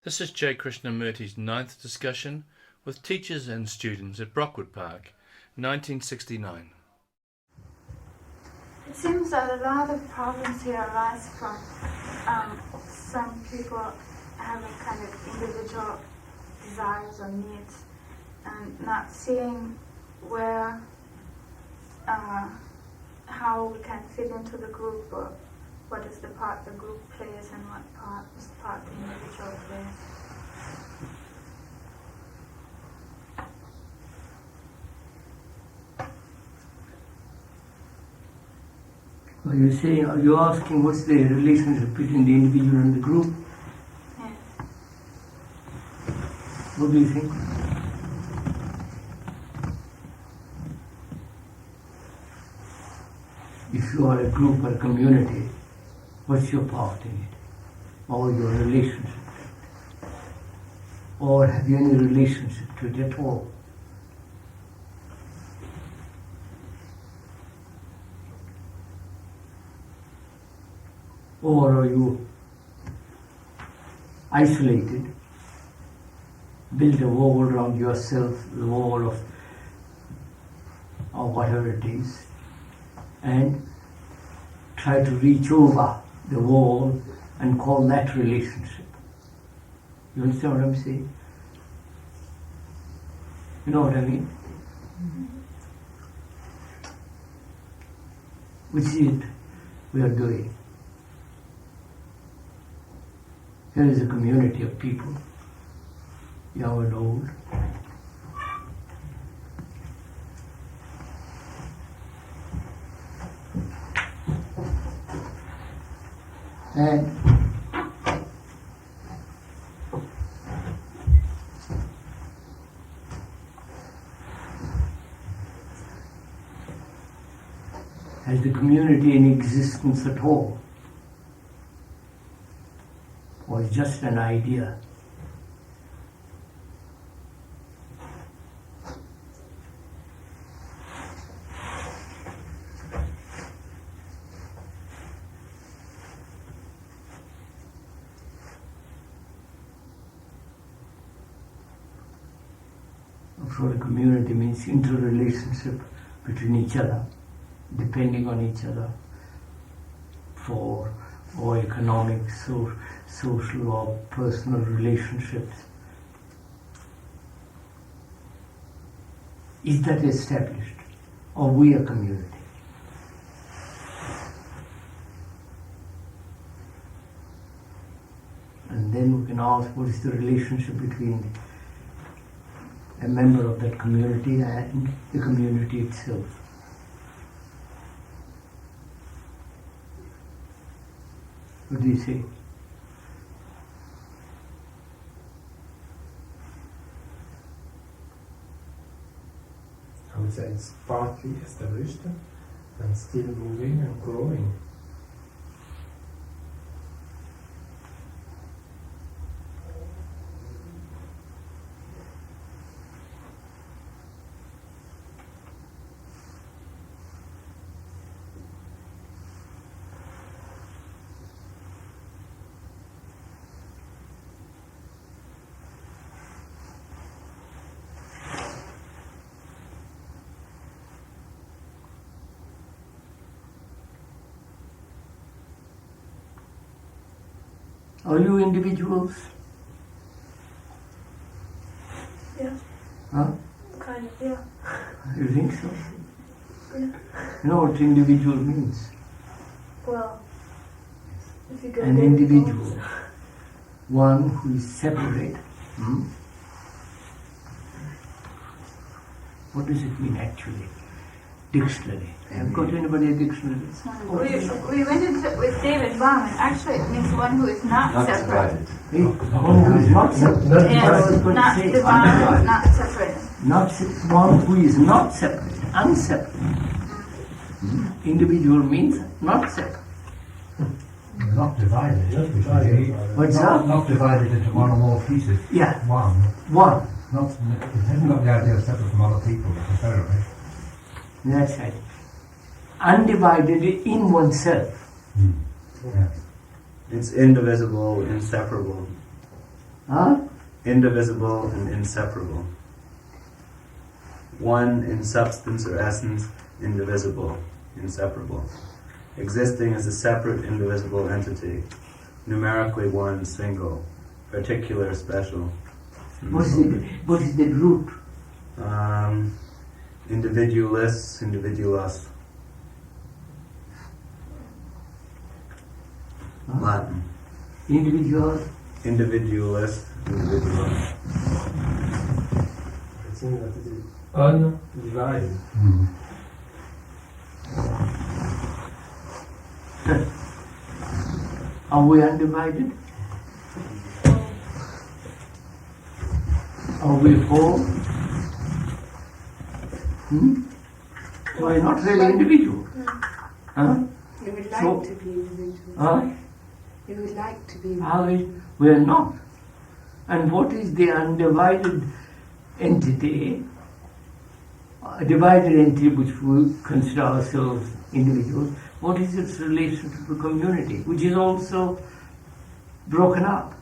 This is J. Krishnamurti's ninth discussion with teachers and students at Brockwood Park, 1969. It seems that a lot of problems here arise from some people having kind of individual desires or needs and not seeing where, how we can fit into the group, or what is the part the group plays and what part is the part the individual plays. Are you asking what's the relationship between the individual and the group? Yes. What do you think? If you are a group or a community, what's your part in it? Or your relationship to it? Or have you any relationship to it at all? Or are you isolated, build a wall around yourself, the wall of or whatever it is, and try to reach over the wall and call that relationship? You understand what I'm saying? You know what I mean? Which is it we are doing? Here is a community of people, young and old. And has the community any existence at all? Or is just an idea? For a community means interrelationship between each other, depending on each other for or economic, social or personal relationships. Is that established? Or we a community? And then we can ask, what is the relationship between a member of that community and the community itself? What do you say? I would say it's partly established and still moving and growing. Are you individuals? Yeah. Huh? Kind of, yeah. You think so? Yeah. You know what individual means? Well, if you go An there, individual, one who is separate. What does it mean actually? Dictionary. Have you got anybody a dictionary? We went into it with David Baum, and actually it means one who is not separate. Hey, one who is not separate. Yes, not divided, not separated. Not one who is not separate, unseparate. Individual means not separate. Not divided, What's that? Not divided into one or more pieces. Yeah. One. Not, it hasn't got the idea of separate from other people necessarily. that's right. Undivided in oneself. Yeah. It's indivisible, inseparable. Huh? Indivisible and inseparable. One in substance or essence, indivisible, inseparable. Existing as a separate, indivisible entity. Numerically one, single. Particular, special. What is the root? Individualis, individualis. Huh? Latin. Individual. Individualist, individualist. I think that it is undivided. Mm. Are we undivided? Are we whole? We're not really individual. Huh? You would like So- to be individual. Huh? You would like to be How is, we're not. And what is the undivided entity, a divided entity which we consider ourselves individuals, what is its relation to the community, which is also broken up?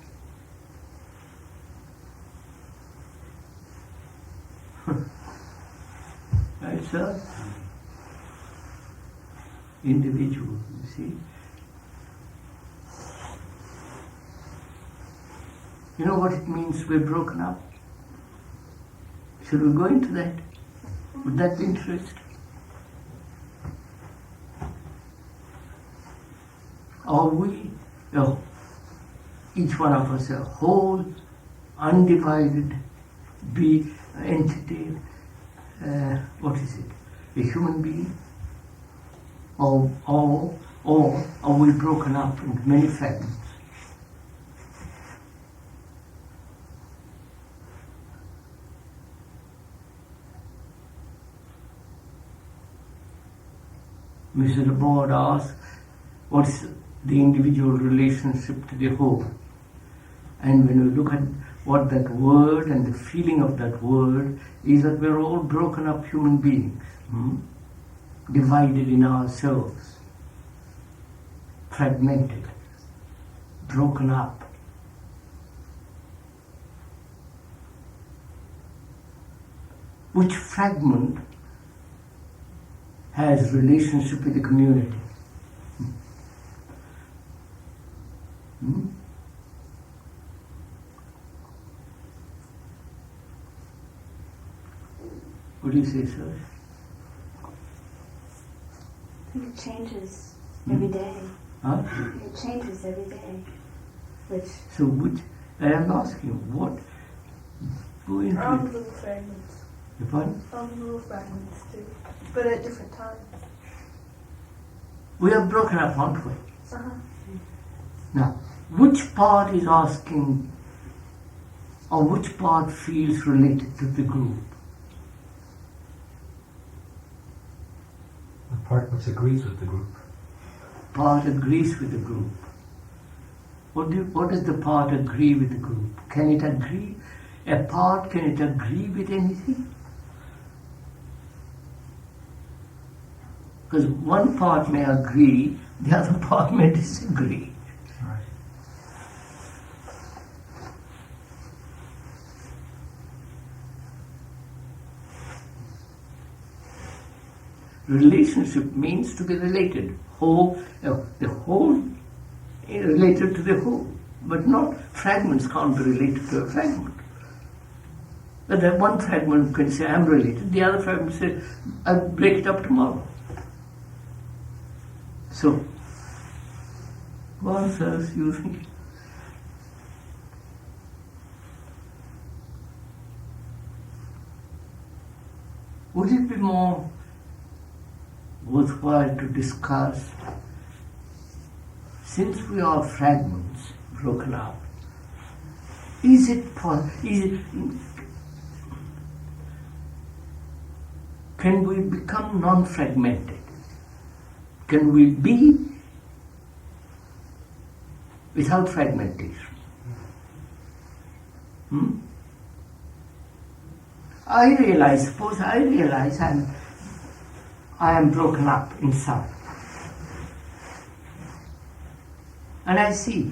Right, sir? Individual, you see? You know what it means we're broken up? Should we go into that? Would that be interesting? Are we, each one of us, a whole, undivided entity, what is it? A human being? Or are we broken up into many fragments? Mr. Board asks, what's the individual relationship to the whole? And when we look at what that word and the feeling of that word is, that we're all broken up human beings, divided in ourselves, fragmented, broken up. Which fragment has relationship with the community? What do you say, sir? I think it changes every day. Huh? It changes every day. Which So which, I am asking, what, go into All it. little fragments. You pardon? All little fragments too. But at different times. We are broken up, aren't we? Uh-huh. Now, which part is asking, or which part feels related to the group? The part which agrees with the group. Part agrees with the group. What does the part agree with the group? Can it agree? A part, can it agree with anything? Because one part may agree, the other part may disagree. Right. Relationship means to be related. The whole related to the whole. But not fragments can't be related to a fragment. But that one fragment can say, I'm related. The other fragment says, I'll break it up tomorrow. So, one says, you think. Would it be more worthwhile to discuss, since we are fragments broken up, can we become non-fragmented? Can we be without fragmentation? Suppose I realize I am broken up inside. And I see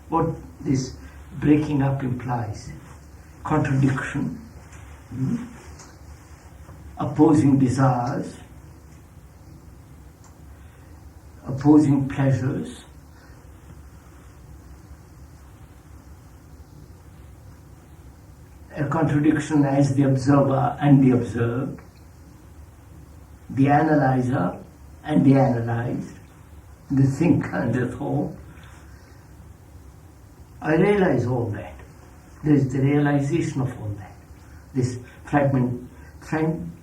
what this breaking up implies contradiction, opposing desires, opposing pleasures, a contradiction as the observer and the observed, the analyzer and the analyzed, the thinker and the thought. I realize all that. There is the realization of all that. This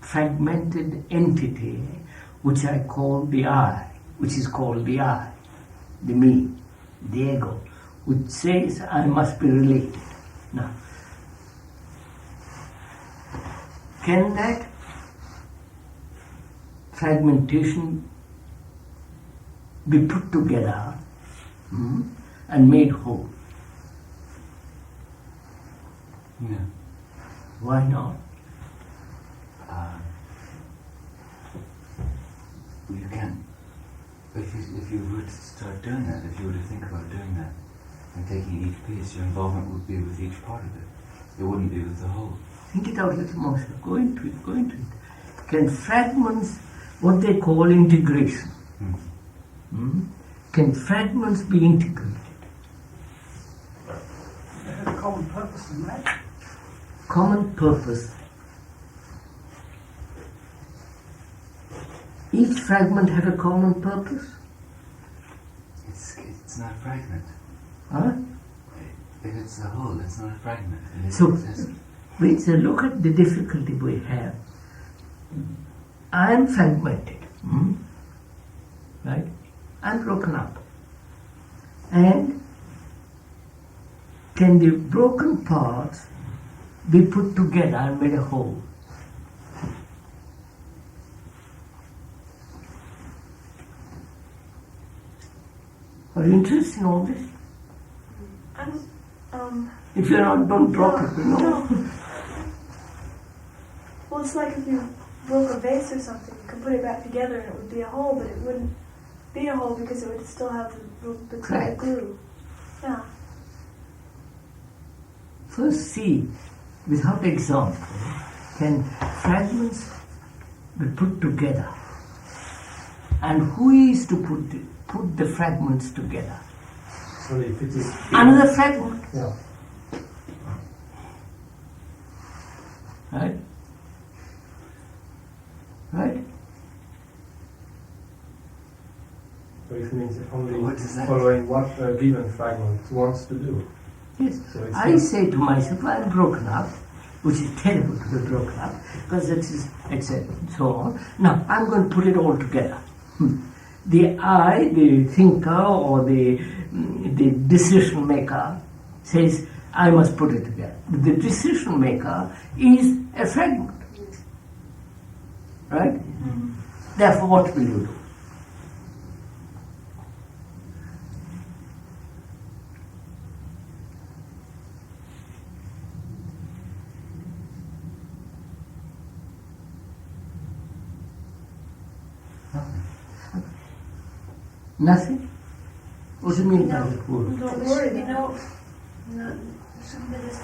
fragmented entity, which I call the I, which is called the I, the me, the ego, which says I must be related. Now, can that fragmentation be put together and made whole? Yeah. Why not? You can. If you were to start doing that, if you were to think about doing that, and taking each piece, your involvement would be with each part of it. It wouldn't be with the whole. Think it out a little more, sir. Go into it, go into it. Can fragments, what they call integration, can fragments be integrated? They have a common purpose in that. Common purpose. Each fragment have a common purpose? It's not a fragment. Huh? If it's the whole, it's not a fragment. So, look at the difficulty we have. I am fragmented, right? I'm broken up. And can the broken parts be put together and made a whole? Are you interested in all this? If you're not, don't drop it, you know. No. Well, it's like if you broke a vase or something, you could put it back together and it would be a hole, but it wouldn't be a hole because it would still have the Correct. glue. Yeah. First see, without example, can fragments be put together? And who is to put the fragments together? Only if it is Another fragment. Yeah. Right? Right? So it means only What is that? following what a given fragment wants to do. Yes. So it's I not- say to myself, I'm broken up, which is terrible to be broken up, because that is, etc. and so on. Now, I'm going to put it all together. The I, the thinker or the decision maker says, I must put it together. But the decision maker is a fragment. Right? Therefore, what will you do? Nothing? What do you mean by that word? Don't worry. No, somebody's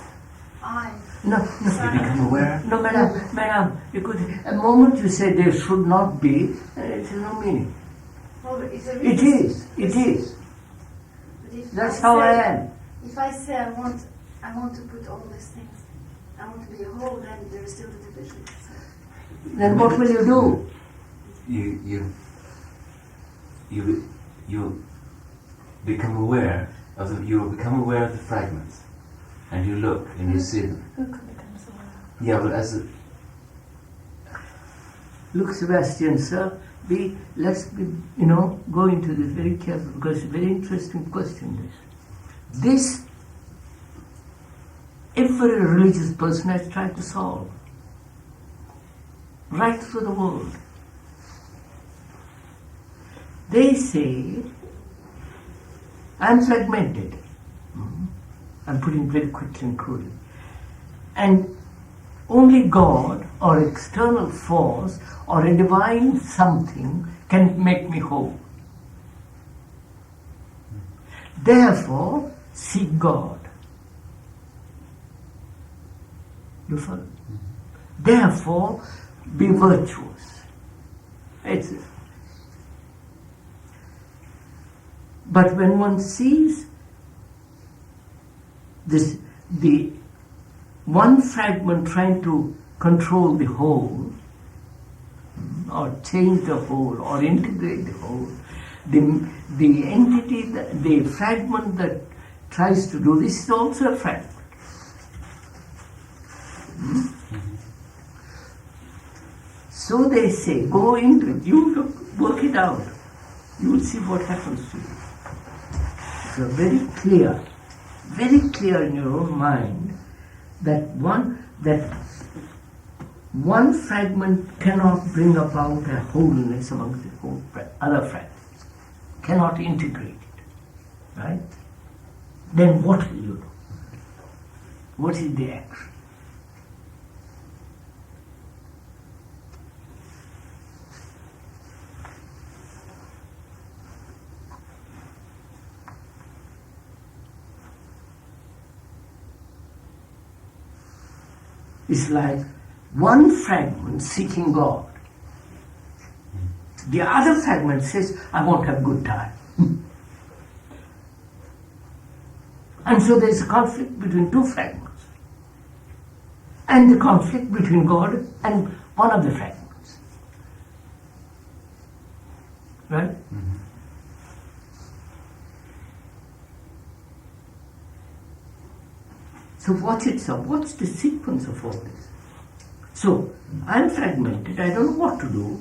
I. No, You become aware. no, madam, you could, a moment you say there should not be, it has no meaning. Well, but it's a It is, it is. But if That's how I am. If I say I want to put all these things, I want to be a whole, then there is still the division. So. Then what will you do? You become aware of the fragments, and you look and you see them. Who can become so aware? Yeah, but as a, Look, Sebastian, sir, let's go into this very carefully, because it's a very interesting question, this. Every religious person has tried to solve. Right through the world. They say, I'm fragmented. I'm putting very quickly and crudely. And only God or external force or a divine something can make me whole. Therefore, seek God. You follow? Therefore, be virtuous. It's, but when one sees this, the one fragment trying to control the whole, or change the whole, or integrate the whole, the entity, the fragment that tries to do this is also a fragment. So they say, go into it, you work it out, you will see what happens to you. So very clear in your own mind that one fragment cannot bring about a wholeness amongst the whole other fragments, cannot integrate it, right? Then what will you do? What is the action? It's like one fragment seeking God. The other fragment says, I want to have a good time. And so there is a conflict between two fragments. And the conflict between God and one of the fragments. Right? So watch it, so what's the sequence of all this? So, I'm fragmented, I don't know what to do.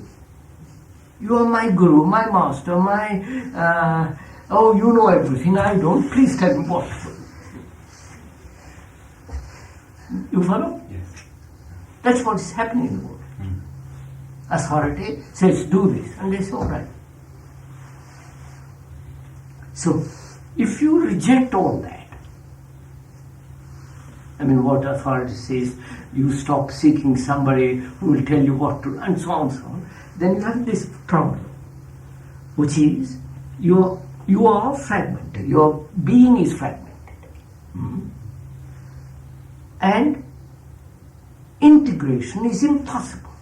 You are my guru, my master, my, oh, you know everything, I don't, please tell me what to do. You follow? Yes. That's what is happening in the world. Authority says, do this, and they say, all right. So, if you reject all that, I mean, what authority says, you stop seeking somebody who will tell you what to do, and so on and so on, then you have this problem, which is you are fragmented, your being is fragmented. And integration is impossible.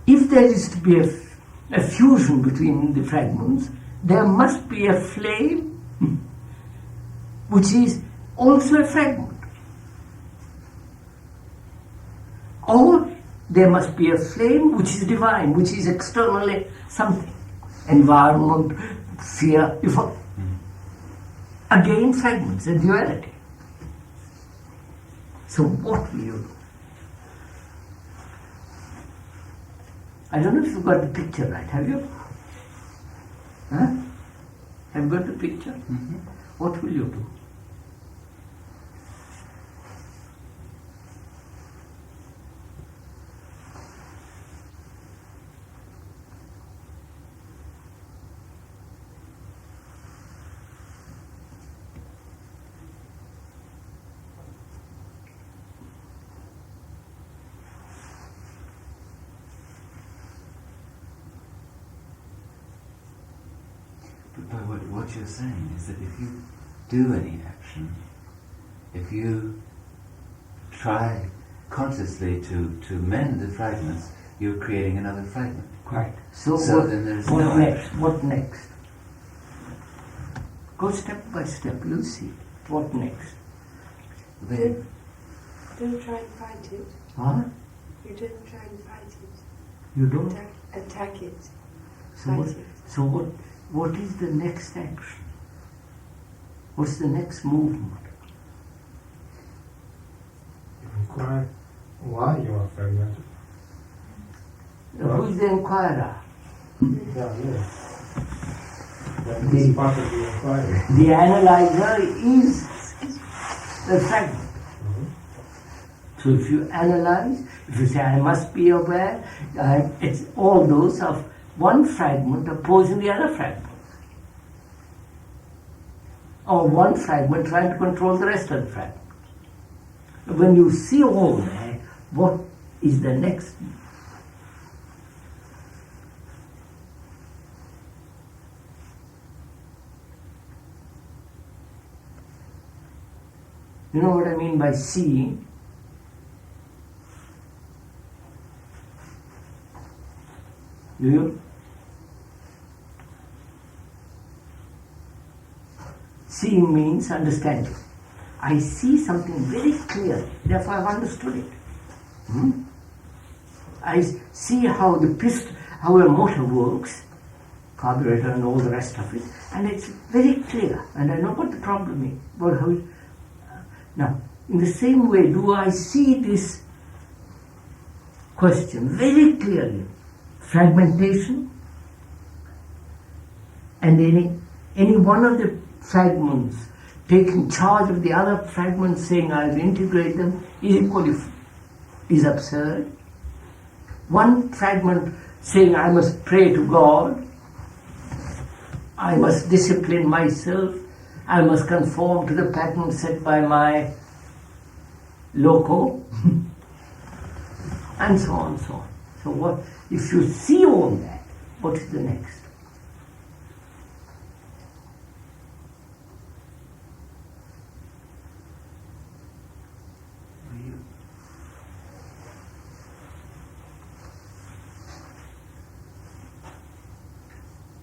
If there is to be a fusion between the fragments, there must be a flame which is also a fragment. Or there must be a flame which is divine, which is externally something. Environment, fear, again fragments, a duality. So what will you do? I don't know if you've got the picture right, have you? Huh? Have you got the picture? What will you do? But what you're saying is that if you do any action, if you try consciously to mend the fragments, you're creating another fragment. Right. So then there's what no next? action. What next? Go step by step, you'll see. What next? Then, Don't try and fight it. Huh? You don't try and fight it. You don't? Attack it. So Fight what, it. so what is the next action? What's the next movement? You inquire why you are fragmented. Who is the inquirer? Yeah, that is part of the inquiry. The analyzer is the fragment. So if you analyze, if you say, I must be aware, it's all those of one fragment opposing the other fragment. Or one fragment trying to control the rest of the fragments. When you see all that, what is the next? You know what I mean by seeing? Do you? Seeing means understanding. I see something very clearly, therefore I've understood it. I see how how a motor works, carburetor and all the rest of it, and it's very clear, and I know what the problem is. Now, in the same way, do I see this question very clearly? Fragmentation, and any one of the fragments taking charge of the other fragments, saying I'll integrate them, is absurd. One fragment saying I must pray to God, I must discipline myself, I must conform to the pattern set by my loco, and so on and so on. So what, if you see all that, what is the next?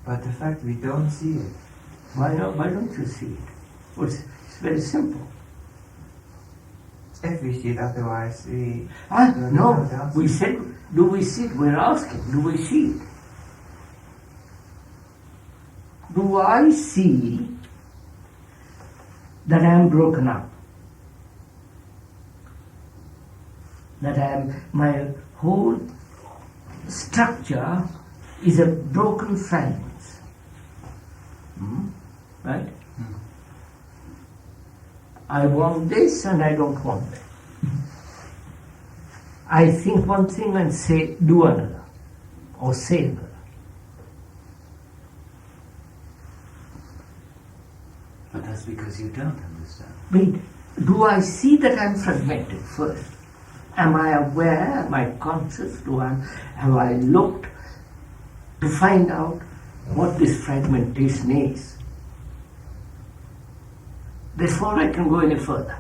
But the fact we don't see it. Why don't you see it? Well, it's very simple. If we see it, otherwise we... No, we said, do we see it? We're asking, do we see it? Do I see that I am broken up? That my whole structure is a broken fragment. Right? I want this and I don't want that. I think one thing and do another, or say another. But that's because you don't understand. But do I see that I'm fragmented first? Am I aware? Am I conscious? Have I looked to find out what this fragmentation is? Before I can go any further.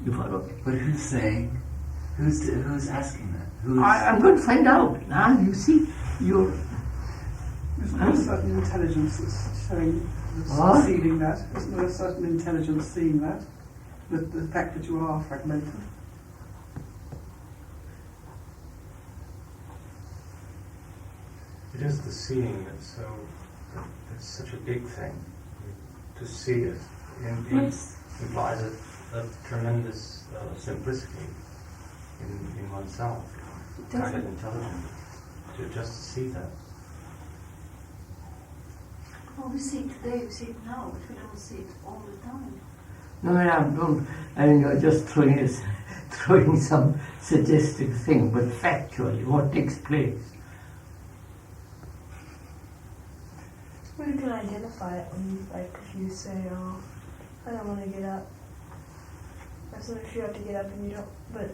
You follow me? But who's saying? Who's asking that? I'm going to find out. You see, you're... Isn't there a certain intelligence that's showing, seeing that? Isn't there a certain intelligence seeing that? The fact that you are fragmented? It is the seeing that's such a big thing. To see it implies a tremendous simplicity in oneself, kind of intelligence, to just see that. Well, we see it today, we see it now, but we don't see it all the time. No, I don't. I mean, you're just throwing some suggestive thing, but factually, what takes place? Well, you can identify it when, if you say, oh, I don't want to get up. Or so if you have to get up and you don't, but,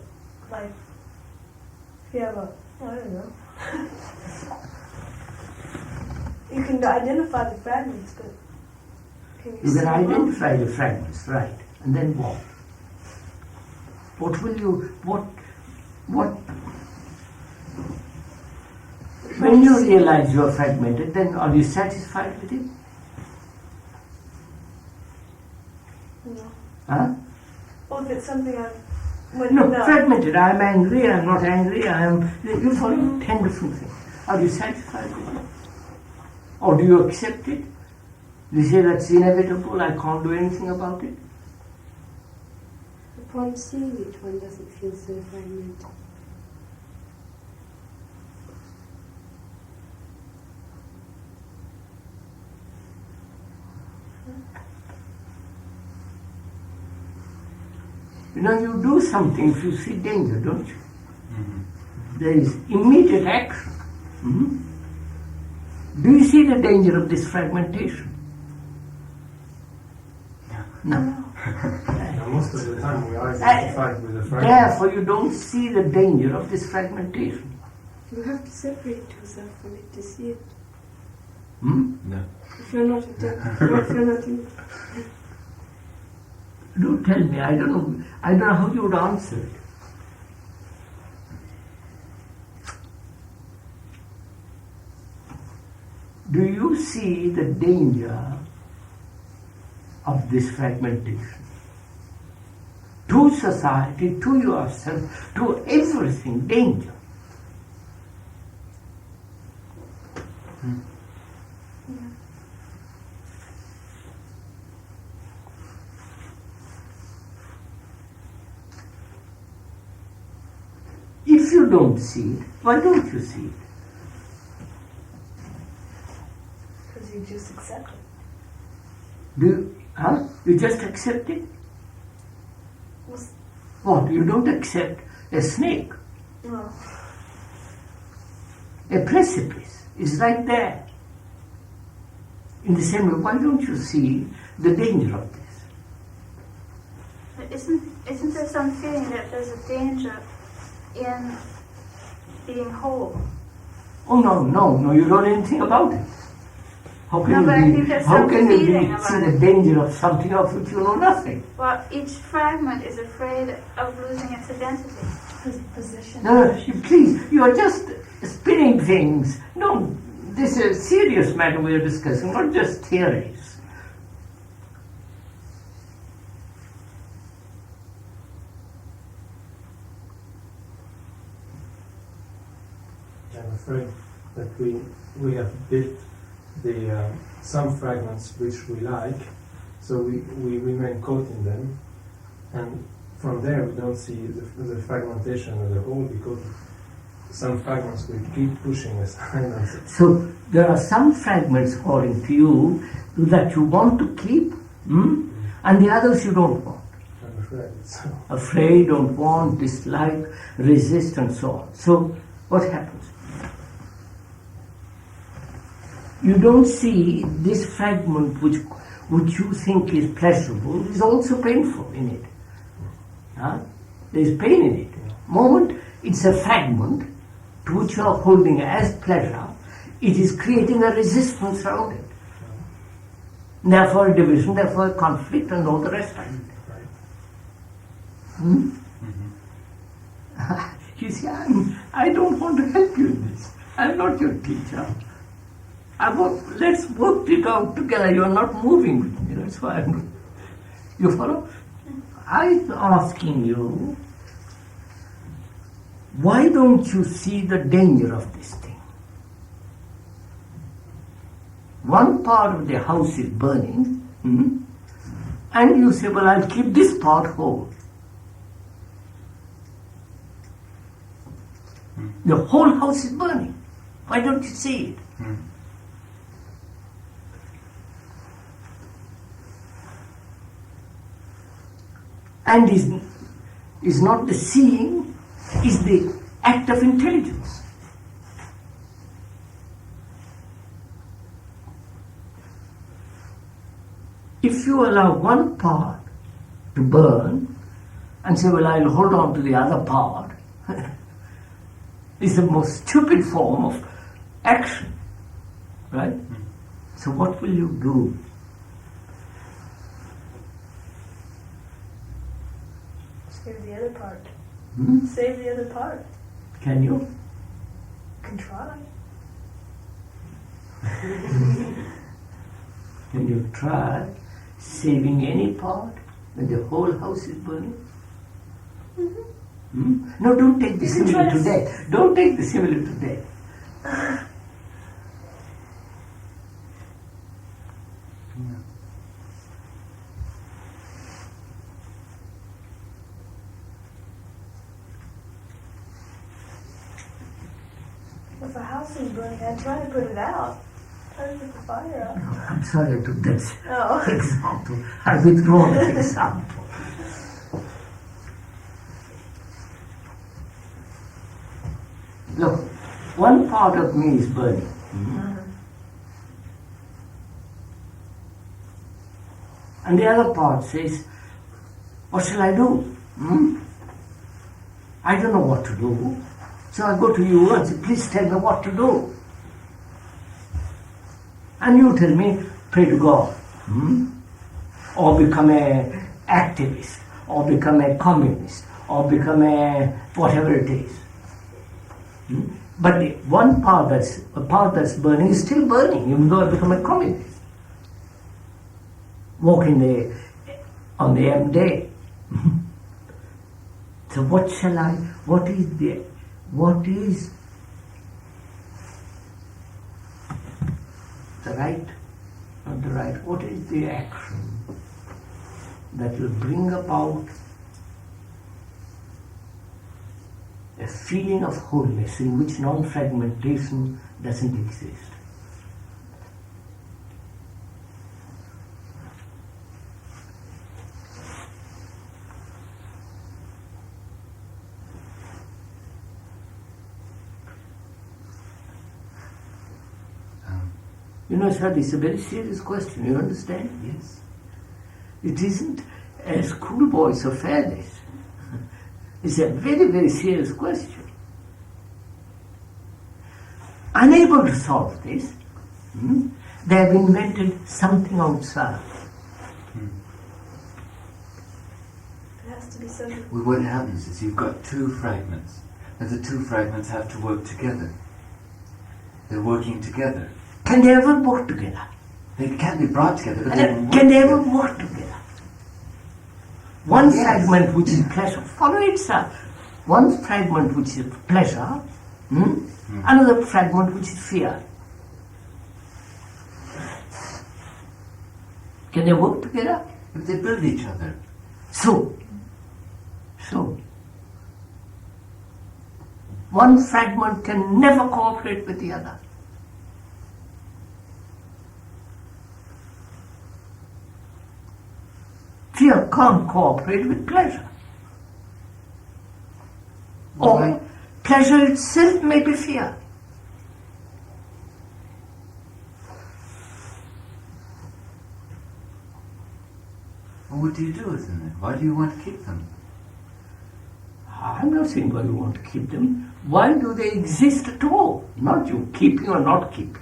if you have I don't know. You can identify the fragments, but can you can identify the fragments, right. And then what? When you realize you are fragmented, then are you satisfied with it? No. Huh? Well, if it's something fragmented. I am angry, I am not angry, you follow 10 different things. Are you satisfied with it? Or do you accept it? You say that's inevitable, I can't do anything about it? Upon seeing it, one doesn't feel so fragmented. You do something if you see danger, don't you? There is immediate action. Do you see the danger of this fragmentation? No. Now, most of the time we are identified with the fragment. Therefore, you don't see the danger of this fragmentation. You have to separate yourself from it to see it. No. If you're not in... Do tell me, I don't know how you would answer it. Do you see the danger of this fragmentation? To society, to yourself, to everything, danger. If you don't see it, why don't you see it? Because you just accept it. You just accept it? What's- What? You don't accept a snake? No. A precipice is right there. In the same way, why don't you see the danger of this? But isn't there some feeling that there's a danger in being whole? Oh no, you don't know anything about it. How can No, but I think you there's how some can feeling you about see it. the danger of something of which you know nothing? Well, each fragment is afraid of losing its identity. Position. No, please, you are just spinning things. No, this is a serious matter we are discussing, not just theories. I'm afraid that we have built the some fragments which we like, so we remain caught in them, and from there we don't see the fragmentation of the whole, because some fragments will keep pushing aside. So there are some fragments, according to you, that you want to keep, and the others you don't want. I'm afraid so. Afraid, don't want, dislike, resist, and so on. So what happens? You don't see this fragment which you think is pleasurable is also painful in it. There is pain in it. Moment it's a fragment to which you are holding as pleasure, it is creating a resistance around it. Therefore a division, therefore a conflict, and all the rest of it. You see, I don't want to help you in this. I'm not your teacher. Let's work it out together. You are not moving with me. That's why you follow? I'm asking you, why don't you see the danger of this thing? One part of the house is burning, and you say, well, I'll keep this part whole. The whole house is burning. Why don't you see it? And is not the seeing, is the act of intelligence. If you allow one part to burn and say, well, I'll hold on to the other part, is the most stupid form of action, right? So what will you do? Save the other part. Save the other part. Can you? Can try. Can you try saving any part when the whole house is burning? No, don't take the simile to death. Don't take the simile to death. If a house is burning, I try to put it out. Try to put the fire out. No, I'm sorry I took that Oh. example. I withdraw that example. Look, one part of me is burning. And the other part says, what shall I do? I don't know what to do. So I go to you and say, please tell me what to do. And you tell me, pray to God. Or become an activist, or become a communist, or become a whatever it is. But the one part that's burning is still burning, even though I become a communist. Walking on the M day. So what is the right, not the right, what is the action that will bring about a feeling of wholeness in which non-fragmentation doesn't exist? You know, sir, this is a very serious question, you understand? Yes. It isn't a schoolboy's affair, this. It's a very, very serious question. Unable to solve this, they have invented something outside. It has to be something. Well, what happens is you've got two fragments, and the two fragments have to work together. They're working together. Can they ever work together? They can't be brought together, but Can they ever work together? One fragment which is pleasure, follow it, sir. One fragment which is pleasure, another fragment which is fear. Can they work together? But they build each other. So, one fragment can never cooperate with the other. Fear can't cooperate with pleasure. Or pleasure itself may be fear. Well, what do you do with them then? Why do you want to keep them? I'm not saying why you want to keep them. Why do they exist at all? Not you keeping or not keeping.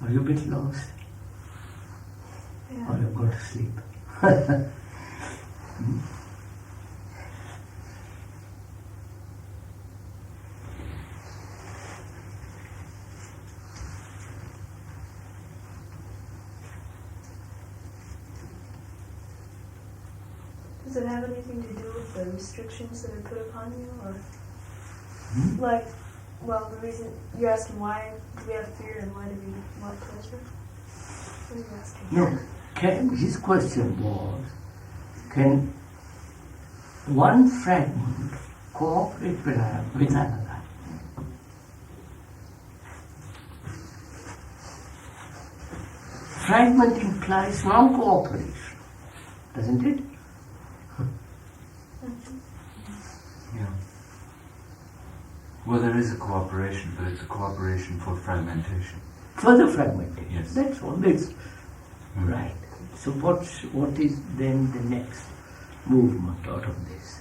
Are you a bit lost? Yeah. Or you've got to sleep? Does it have anything to do with the restrictions that are put upon you, or like, well, the reason you're asking why do we have fear and why do we want pleasure? What are you asking? No, his question was, can one fragment cooperate with another? Fragment implies non-cooperation, doesn't it? Yeah. Well, there is a cooperation, but it's a cooperation for fragmentation. Further fragmentation. Yes. That's all. That's right. So what is then the next movement out of this?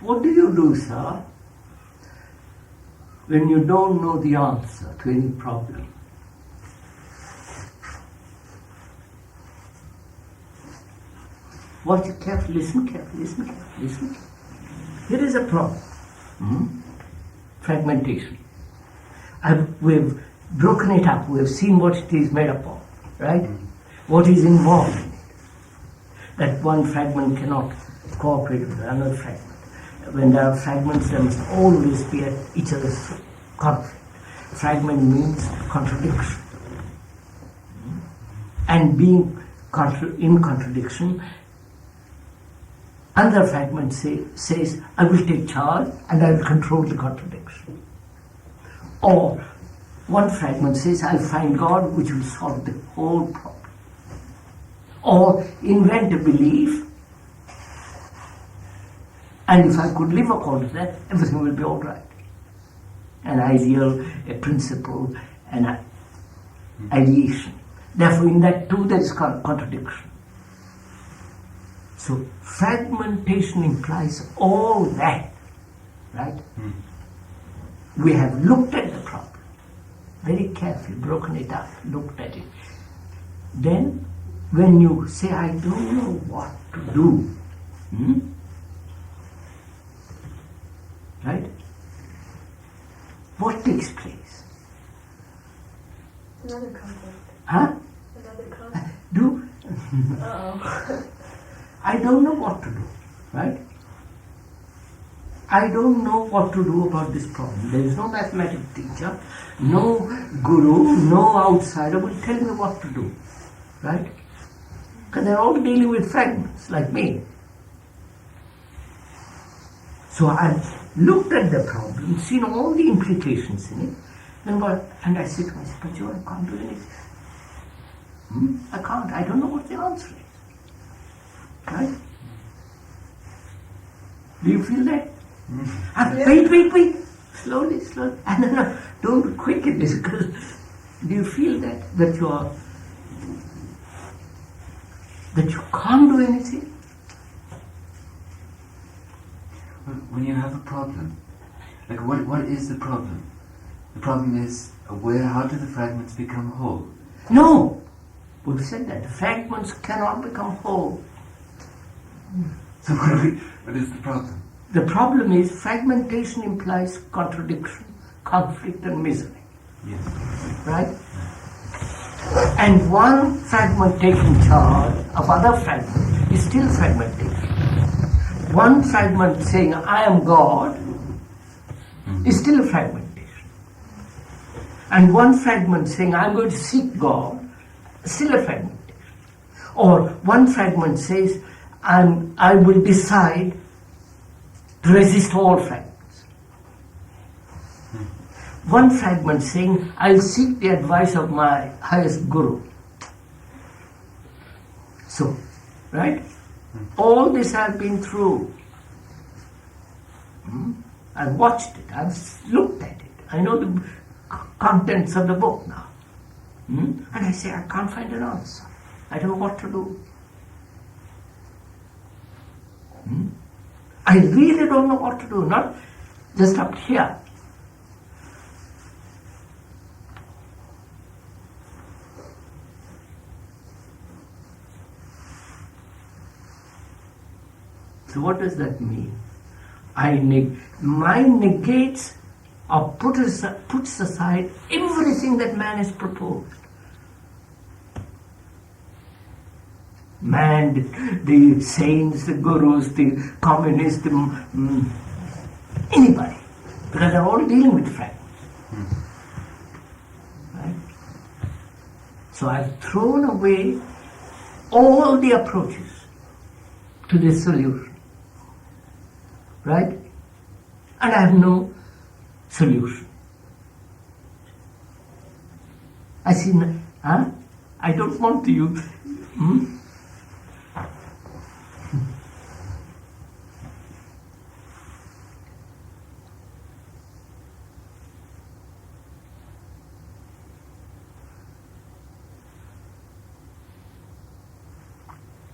What do you do, sir, when you don't know the answer to any problem? Watch it carefully, listen carefully, listen carefully, listen carefully. Here is a problem. Fragmentation. We've broken it up, we've seen what it is made up of, right? What is involved in it. That one fragment cannot cooperate with another fragment. When there are fragments, there must always be at each other's conflict. Fragment means contradiction. and being in contradiction, another fragment says, I will take charge and I will control the contradiction. Or one fragment says, I'll find God which will solve the whole problem. Or invent a belief, and if I could live according to that, everything will be all right. An ideal, a principle, an ideation. Therefore, in that too, there is contradiction. So, fragmentation implies all that, right? We have looked at the problem very carefully, broken it up, looked at it. Then, when you say, I don't know what to do, right? What takes place? Another conflict. Huh? Another conflict. Do? Uh-oh. I don't know what to do, right? I don't know what to do about this problem. There is no mathematics teacher, no guru, no outsider will tell me what to do, right? Because they're all dealing with fragments, like me. So I looked at the problem, seen all the implications in it, and I said to myself, but Joe, I can't do anything. I can't. I don't know what the answer is. Right? Do you feel that? Wait. Slowly. No, don't quicken this, because do you feel that you can't do anything? When you have a problem, like what is the problem? The problem is how do the fragments become whole? No! We've said that. The fragments cannot become whole. So what is the problem? The problem is fragmentation implies contradiction, conflict and misery. Yes. Right? And one fragment taking charge of other fragment is still fragmentation. One fragment saying, I am God, is still a fragmentation. And one fragment saying, I'm going to seek God, is still a fragmentation. Or one fragment says, I will decide to resist all fragments. One fragment saying, I'll seek the advice of my highest guru. So, right? All this I've been through. I've watched it, I've looked at it. I know the contents of the book now. And I say, I can't find an answer. I don't know what to do. I really don't know what to do, not just up here. So what does that mean? Mind negates or puts aside everything that man has proposed. Man, the saints, the gurus, the communists, anybody, because they're all dealing with fragments. Right? So I've thrown away all the approaches to this solution. Right? And I have no solution. I see, I don't want to use.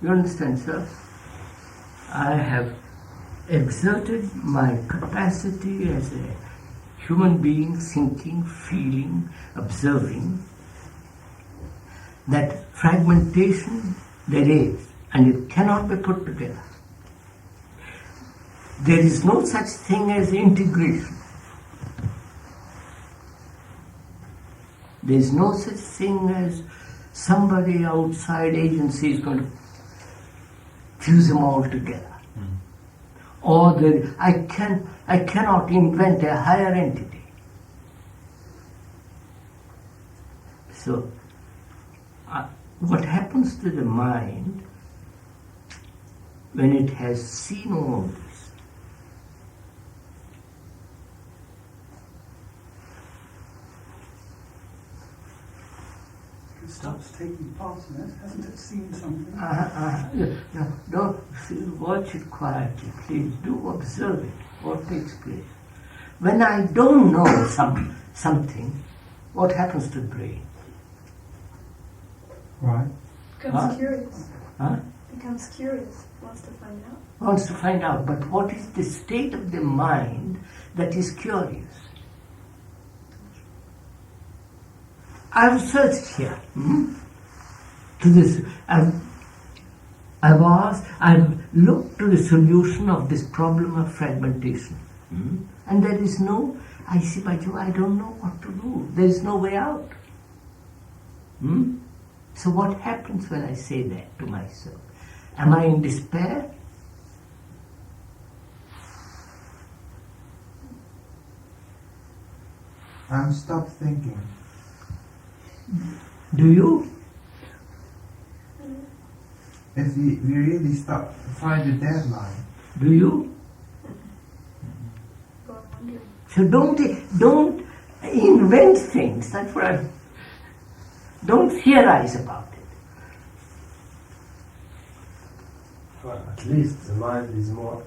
You understand, sir? I have exerted my capacity as a human being, thinking, feeling, observing, that fragmentation there is, and it cannot be put together. There is no such thing as integration. There is no such thing as somebody outside agency is going to fuse them all together. Or I cannot invent a higher entity. So, what happens to the mind when it has seen all this? It stops taking part in it. Hasn't it seen something? No, don't watch it quietly, please. Do observe it, what takes place. When I don't know something, what happens to the brain? Right. Becomes curious. Huh? Becomes curious. Wants to find out. Wants to find out, but what is the state of the mind that is curious? I've searched here to this. I've looked to the solution of this problem of fragmentation, and there is no. I see, Baju, I don't know what to do. There is no way out. So what happens when I say that to myself? Am I in despair? I'm stopped thinking. Do you? If we really stop, find the deadline. Do you? So don't invent things. That's what I. Don't theorize about it. Well, at least the mind is more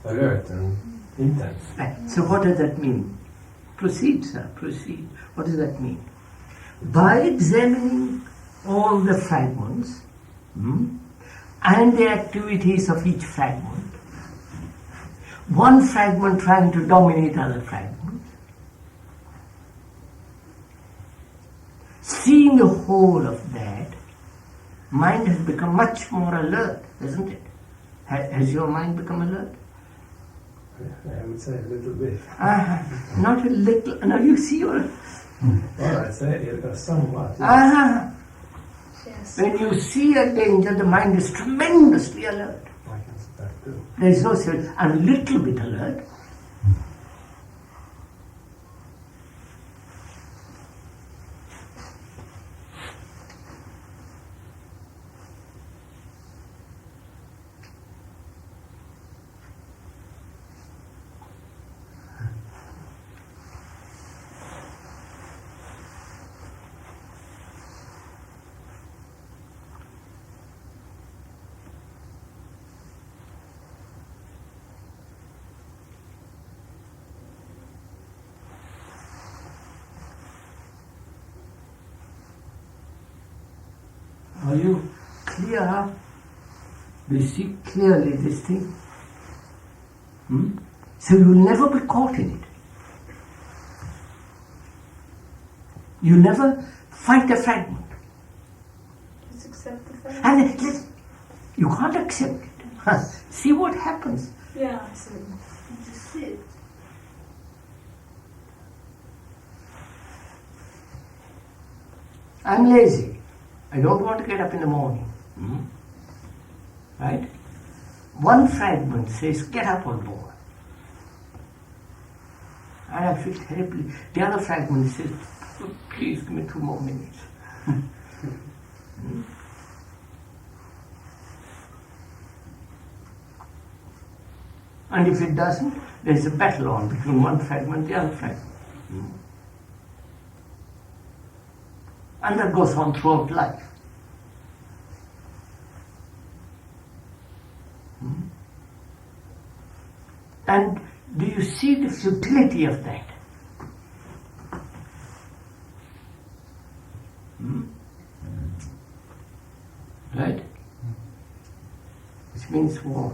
alert and intense. So what does that mean? Proceed, sir, proceed. What does that mean? By examining all the fragments and the activities of each fragment, one fragment trying to dominate other fragments, seeing the whole of that, mind has become much more alert, hasn't it? Has your mind become alert? I would say a little bit. Not a little. Now you see your. Well, I'd say somewhat. Yes. When you see a danger, the mind is tremendously alert. I can see that too. There is no sense. A little bit alert. Are you clear? Do you see clearly this thing? So you will never be caught in it. You never fight a fragment. Just accept the fact. And you can't accept it. See what happens. Yeah, I see. Just sit. I'm lazy. I don't want to get up in the morning. Right? One fragment says, get up, old boy. And I feel terribly. The other fragment says, please give me 2 more minutes. And if it doesn't, there's a battle on between one fragment and the other fragment. And that goes on throughout life. And do you see the futility of that? Right? Which means what?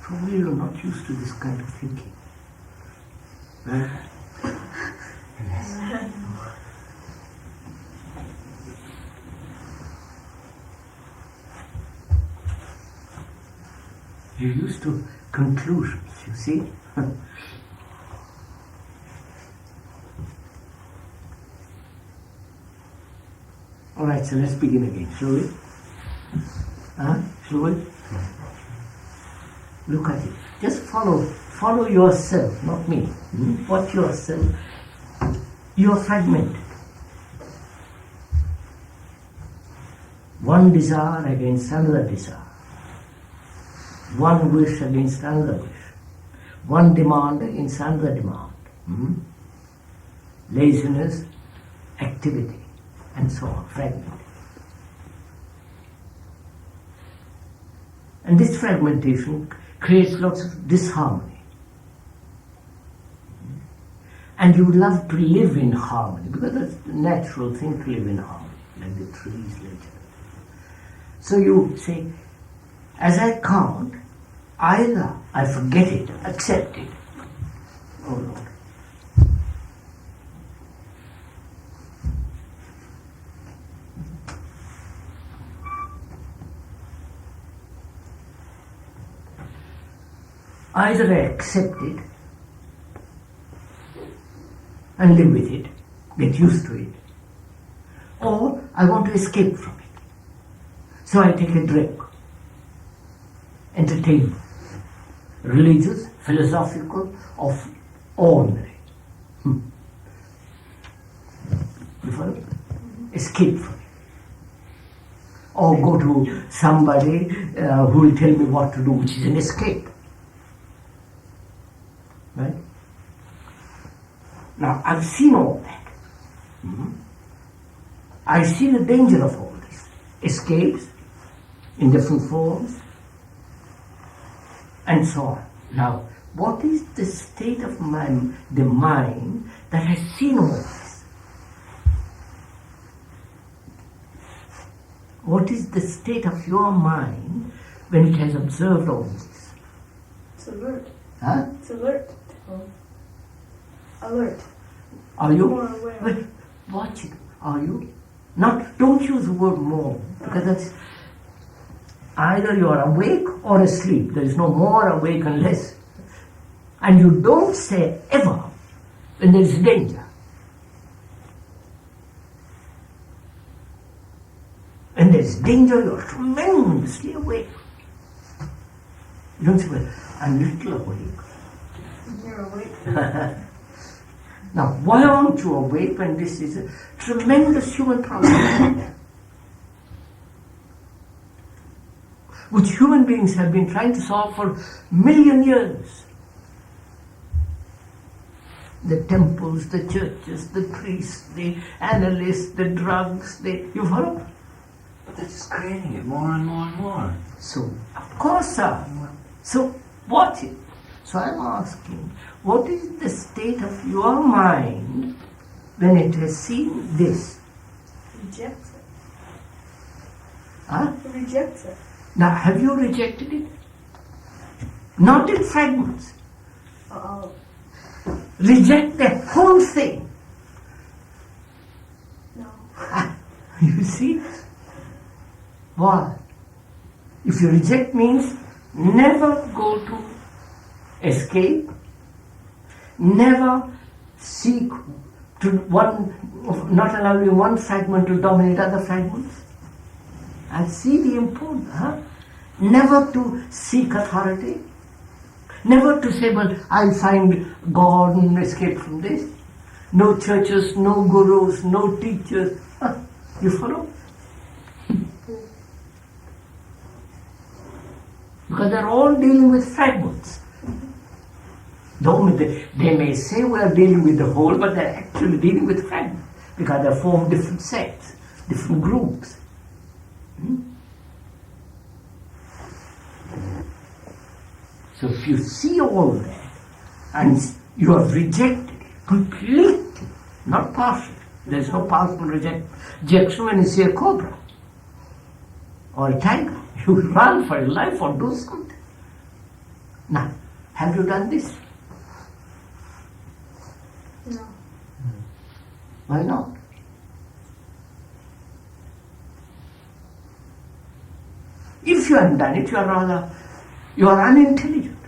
Probably you're not used to this kind of thinking. Right? You're used to conclusions, you see? Alright, so let's begin again, shall we? Slowly. Look at it. Just follow yourself, not me. Watch yourself. You are fragmented. One desire against another desire. One wish against another wish. One demand against another demand. Laziness, activity, and so on, fragmented. And this fragmentation creates lots of disharmony. And you would love to live in harmony, because that's the natural thing to live in harmony, like the trees, like that. So you say, as I can't, either I forget it, accept it. Oh Lord. Either I accept it and live with it, get used to it, or I want to escape from it. So I take a drink, entertainment, religious, philosophical, or ordinary. You follow? Escape from it. Or go to somebody who will tell me what to do, which is an escape. Right? Now, I've seen all that. I see the danger of all this. Escapes in different forms, and so on. Now, what is the state of the mind that has seen all this? What is the state of your mind when it has observed all this? It's alert. Huh? It's alert. Alert. Are you? More aware. But watch it. Are you? Don't use the word more, because that's either you are awake or asleep. There is no more awake and less. And you don't say ever when there is danger. When there is danger, you are tremendously awake. You don't say, well, I'm little awake. You're awake. Now, why aren't you awake when this is a tremendous human problem? Which human beings have been trying to solve for a million years. The temples, the churches, the priests, the analysts, the drugs, you follow? But they're just creating it more and more and more. So, of course, sir. So, watch it. So I'm asking, what is the state of your mind when it has seen this? Rejects it. Huh? Rejects it. Now, have you rejected it? Not in fragments. Uh-oh. Reject the whole thing. No. You see? Why? If you reject means never go to escape, never seek to not allowing one fragment to dominate other fragments. I see the importance. Never to seek authority, never to say, well, I'll find God and escape from this. No churches, no gurus, no teachers. You follow? Because they're all dealing with fragments. They may say we are dealing with the whole, but they're actually dealing with fragments because they form different sects, different groups. So if you see all that and you have rejected it completely, not partially, there is no partial rejection when you see a cobra or a tiger. You will run for your life or do something. Now, have you done this? No. Why not? If you haven't done it, you are unintelligent.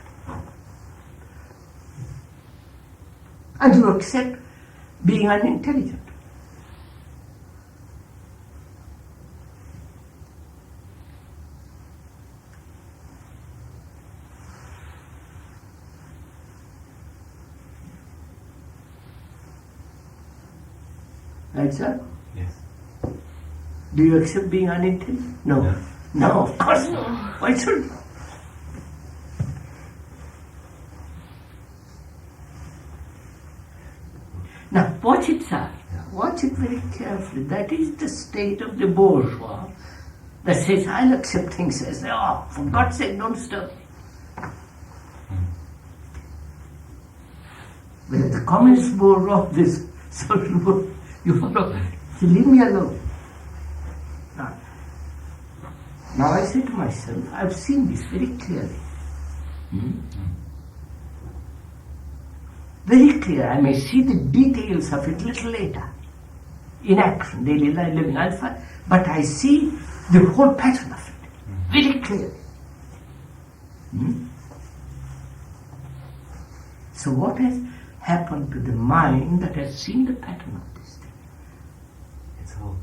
And you accept being unintelligent. Right, sir? Yes. Do you accept being unintelligent? No. No. No, of course not. Why should you? Now, watch it, sir. Watch it very carefully. That is the state of the bourgeois that says, I'll accept things as they are. For God's sake, don't disturb me. Whereas the communist bourgeois, this social bourgeois, you follow, say, leave me alone. Now I say to myself, I've seen this very clearly. Very clear. I may see the details of it little later. In action, daily life, living alpha, but I see the whole pattern of it very clearly. So what has happened to the mind that has seen the pattern of this thing? It's whole.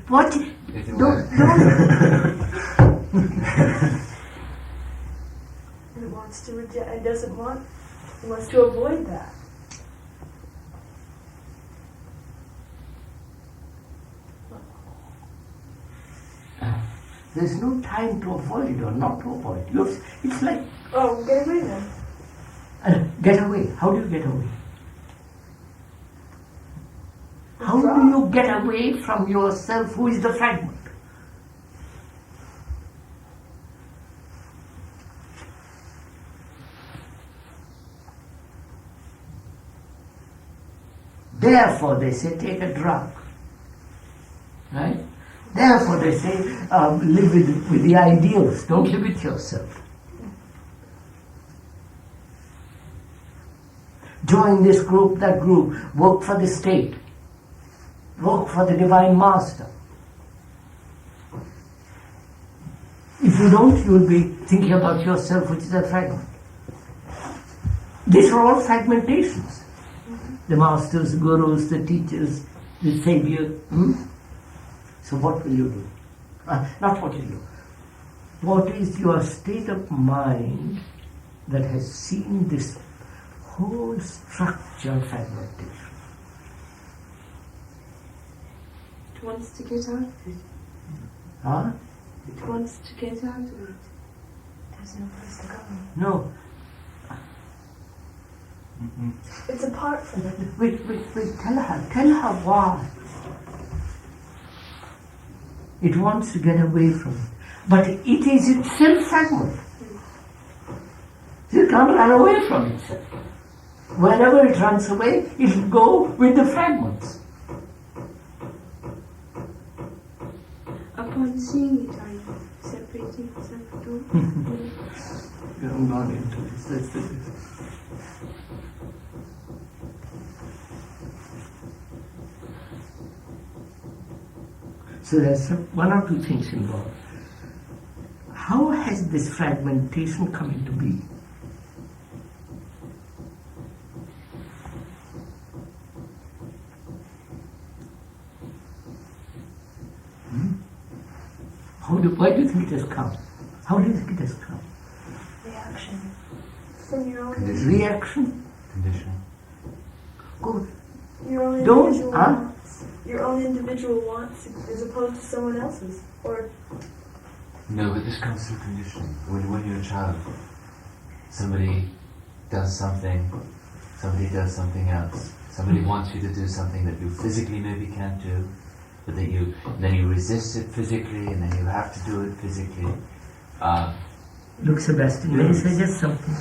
What? Don't. It wants to reject. It doesn't want. It wants to avoid that. There's no time to avoid or not to avoid. It's like, Oh, get away then. get away. How do you get away? How do you get away from yourself who is the fragment? Therefore, they say, take a drug. Right? Therefore, they say, live with the ideals. Don't live with yourself. Join this group, that group. Work for the state. Work for the Divine Master. If you don't, you will be thinking about yourself, which is a fragment. These are all fragmentations. The masters, the gurus, the teachers, the savior. So what will you do? Not what will you do. What is your state of mind that has seen this whole structure fragmentation? It wants to get out of it. Huh? It wants to get out of it. There's no place to go. No. It's apart from it. Wait, tell her why. It wants to get away from it. But it is itself fragment. It can't run away from itself. Wherever it runs away, it will go with the fragments. Upon seeing it, are you separating yourself from it? You haven't gone into this. That's the difference. So there's one or two things involved. How has this fragmentation come into being? Why do you think it has come? How do you think it has come? Reaction. From your own Condition. Reaction? Condition. Good. Your own Don't, individual wants. Your own individual wants as opposed to someone else's. Or No, but this comes through conditioning. When you're a child, somebody does something else. Somebody wants you to do something that you physically maybe can't do, but that then you resist it physically, and then you have to do it physically. Look, Sebastian, may I suggest something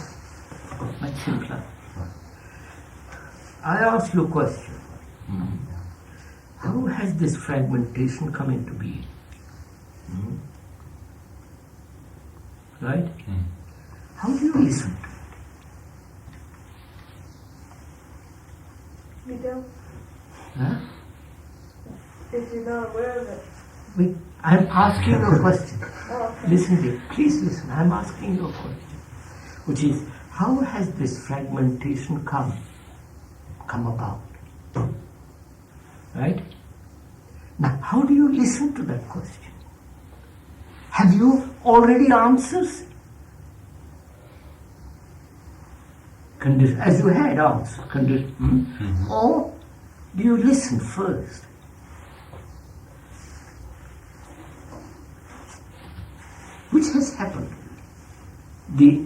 much simpler? I ask you a question. How has this fragmentation come into being? Right? How do you listen to it? you don't. Huh? If you're not aware of it. Wait, I'm asking you a question. Oh, okay. Listen to it. Please listen. I'm asking you a question. Which is, how has this fragmentation come about? Right? Now, how do you listen to that question? Have you already answers? As you had answers. Or do you listen first? which has happened? The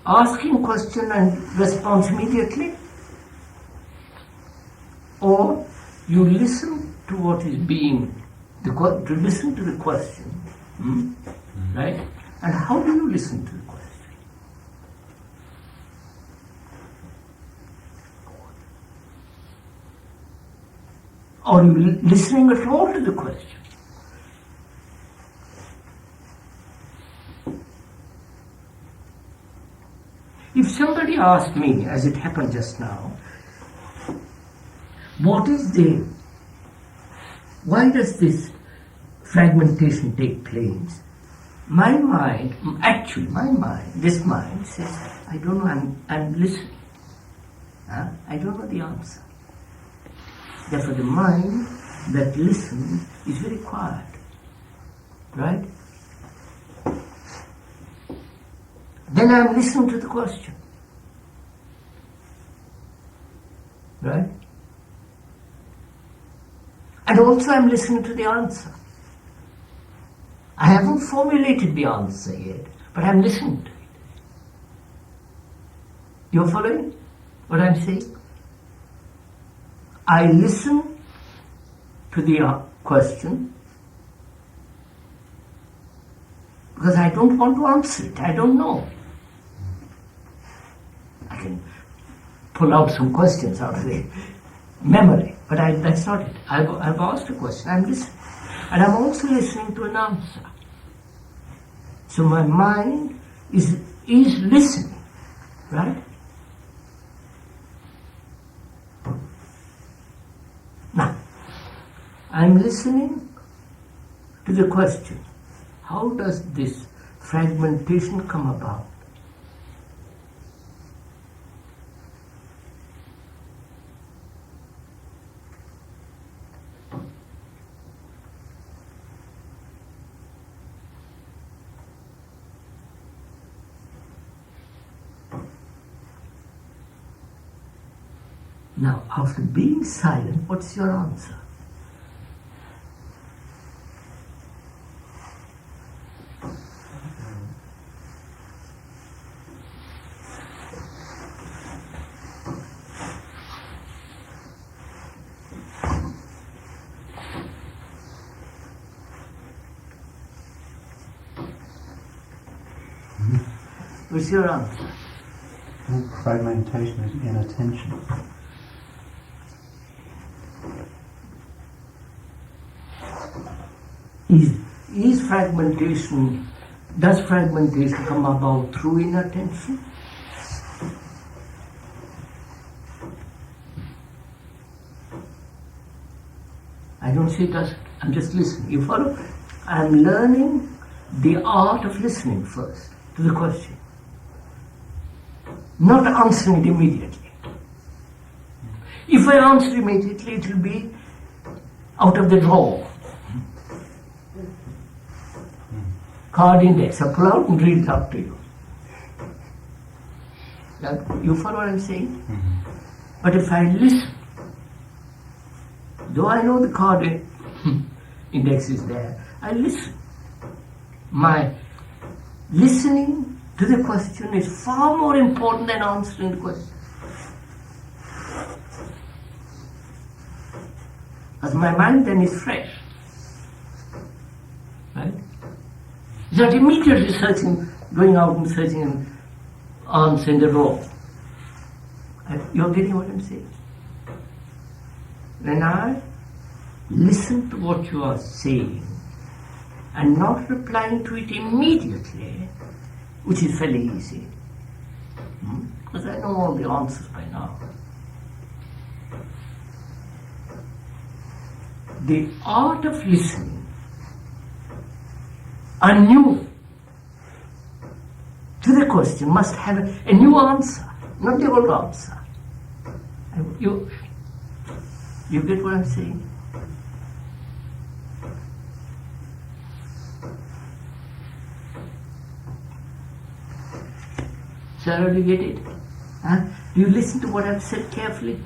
asking question and response immediately, or you listen to what is being, to listen to the question, right? And how do you listen to the question? Are you listening at all to the question? If somebody asked me, as it happened just now, why does this fragmentation take place? My mind, this mind says, I don't know, I'm listening. I don't know the answer. Therefore the mind that listens is very quiet. Right? Then I'm listening to the question. Right? And also I'm listening to the answer. I haven't formulated the answer yet, but I'm listening to it. You're following what I'm saying? I listen to the question because I don't want to answer it. I don't know. I can pull out some questions out of the memory, but that's not it. I've asked a question, I'm listening. And I'm also listening to an answer. So my mind is listening, right? Now, I'm listening to the question, how does this fragmentation come about? Now, after being silent, what's your answer? What's your answer? Fragmentation is inattention. Does fragmentation come about through inattention? I don't say it doesn't. I'm just listening. You follow? I'm learning the art of listening first to the question. Not answering it immediately. If I answer immediately, it will be out of the drawer. Card index, I pull out and read it out to you. You follow what I'm saying? Mm-hmm. But if I listen, though I know the card index is there, I listen. My listening to the question is far more important than answering the question. Because my mind then is fresh. Right? It's not immediately searching, going out and searching an answer in the drawer. You're getting what I'm saying? When I listen to what you are saying and not replying to it immediately, which is fairly easy, because I know all the answers by now. The art of listening anew to the question must have a new answer, not the old answer. You get what I'm saying? Sarah, do you get it? Huh? Do you listen to what I've said carefully?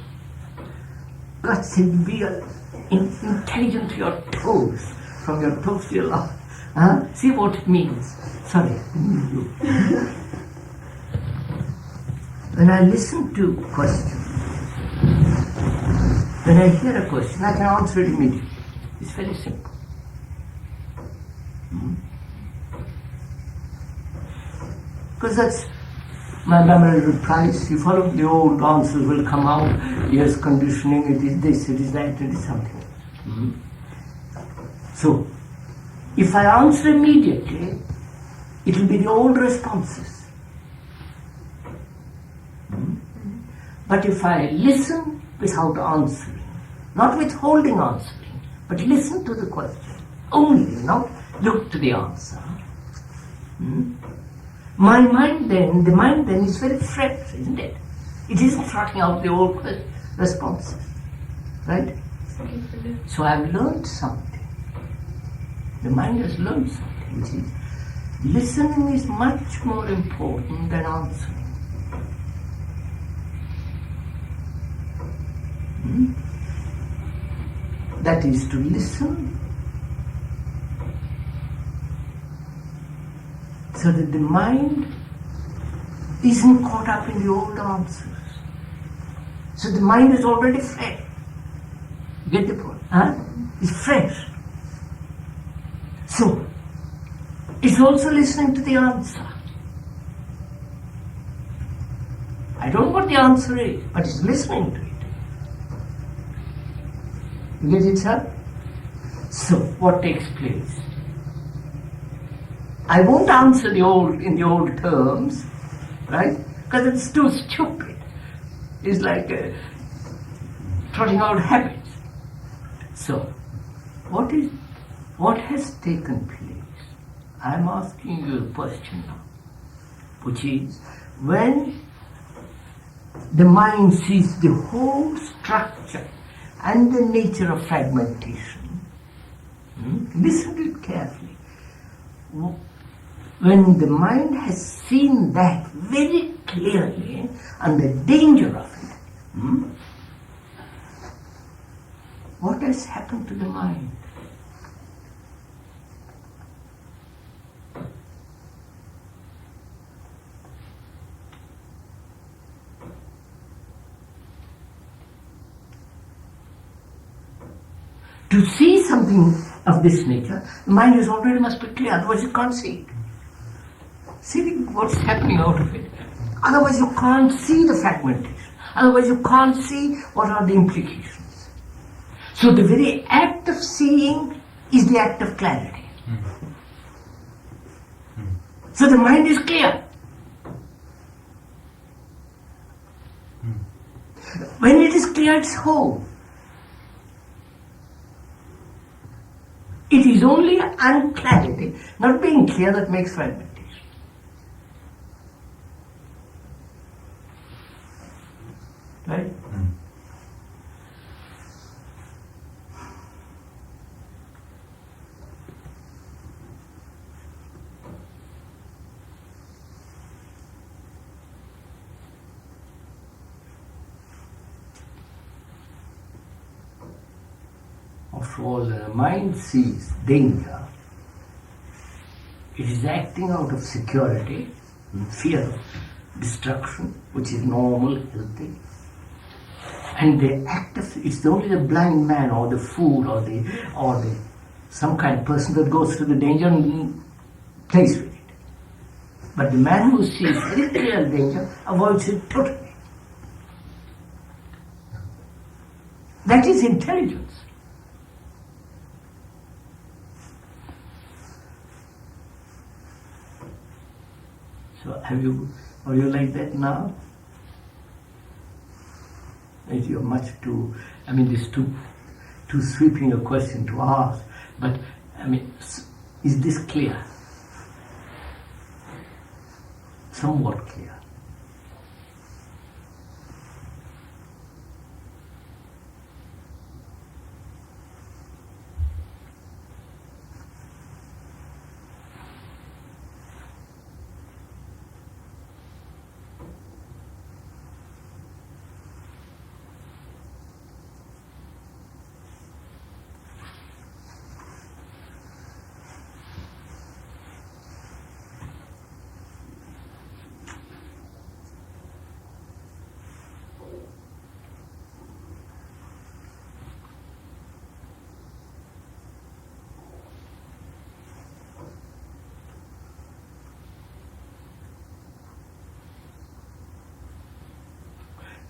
God said, be intelligent to your toes, from your toes to your See what it means. Sorry. When I listen to questions, when I hear a question, I can answer it immediately. It's very simple. Because that's my memory replies. You follow the old answers will come out. Yes, conditioning, it is this, it is that, it is something else. So, if I answer immediately, it will be the old responses. But if I listen without answering, not withholding answering, but listen to the question, only, not look to the answer, the mind then is very fresh, isn't it? It isn't trotting out the old responses, right? So I've learned something. The mind has learned something, which is listening is much more important than answering. That is to listen so that the mind isn't caught up in the old answers. So the mind is already fresh. Get the point? It's fresh. So, it's also listening to the answer. I don't know what the answer is, but it's listening to it. You get it, sir? So, what takes place? I won't answer in the old terms, right? Because it's too stupid. It's like trotting out habits. So, what has taken place? I'm asking you a question now, which is, when the mind sees the whole structure and the nature of fragmentation, listen to it carefully. When the mind has seen that very clearly and the danger of it, what has happened to the mind? To see something of this nature, the mind is already must be clear, otherwise you can't see it. See what's happening out of it. Otherwise you can't see the fragmentation. Otherwise you can't see what are the implications. So the very act of seeing is the act of clarity. So the mind is clear. When it is clear, it's whole. It is only unclarity, not being clear, that makes fragmentation. Right? After all, the mind sees danger. It is acting out of security, fear of destruction, which is normal, healthy. And the act of, it's only the blind man or the fool or the some kind of person that goes to the danger and plays with it. But the man who sees very clear danger avoids it totally. That is intelligence. So are you like that now? If you're much too, this too sweeping a question to ask, but is this clear? Somewhat clear.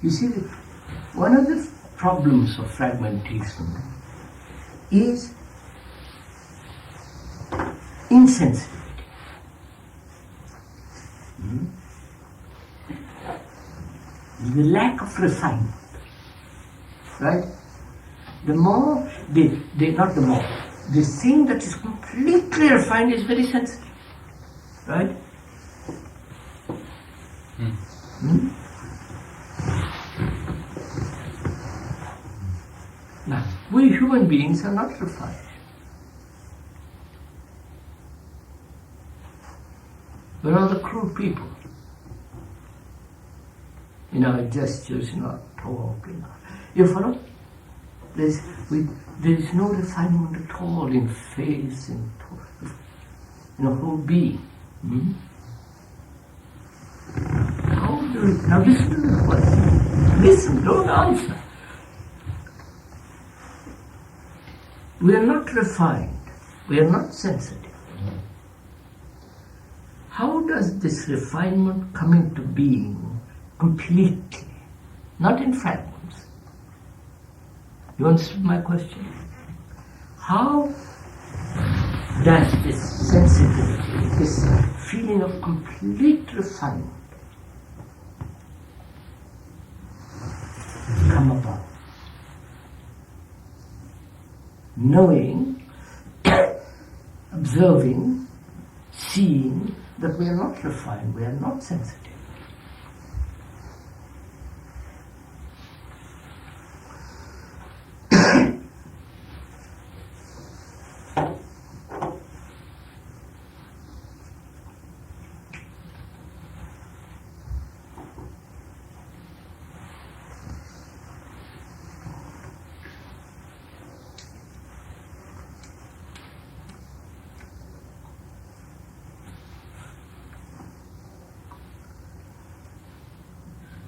You see, one of the problems of fragmentation is insensitivity. The lack of refinement. Right? The more, not the more, the thing that is completely refined is very sensitive. Right? Now, we human beings are not refined. We're all the crude people. In our gestures, in our talk, you follow? There is no refinement at all in face, in a whole being. How do we, now listen to the question. Listen, don't answer. We are not refined. We are not sensitive. How does this refinement come into being completely? Not in fragments. You understood my question? How does this sensitivity, this feeling of complete refinement come about? Knowing, observing, seeing that we are not refined, we are not sensitive.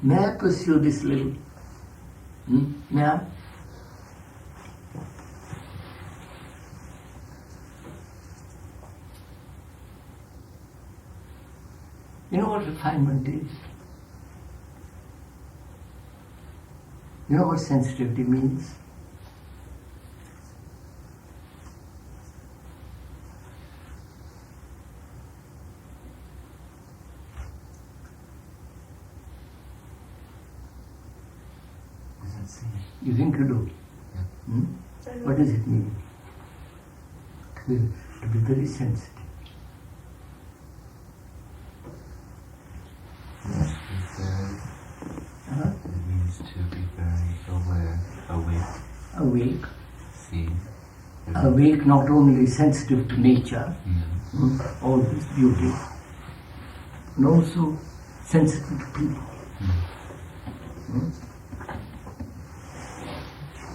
May I pursue this little? May I? You know what refinement is? You know what sensitivity means? You think you do? What does it mean? To be very sensitive. It means to be very aware, awake. Awake. See. Awake, not only sensitive to nature, all this beauty, and also sensitive to people.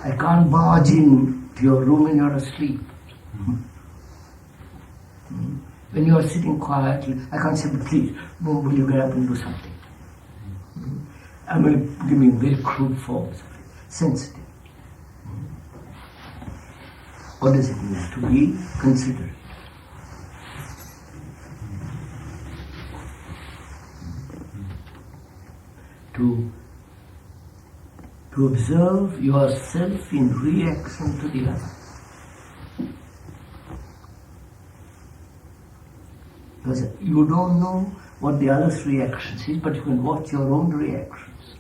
I can't barge in to your room when you're asleep. When you are sitting quietly, I can't say, please, will you get up and do something? I'm going to give me very crude forms of it. Sensitive. What does it mean? To be considerate. To observe yourself in reaction to the other. Because you don't know what the other's reactions is, but you can watch your own reactions.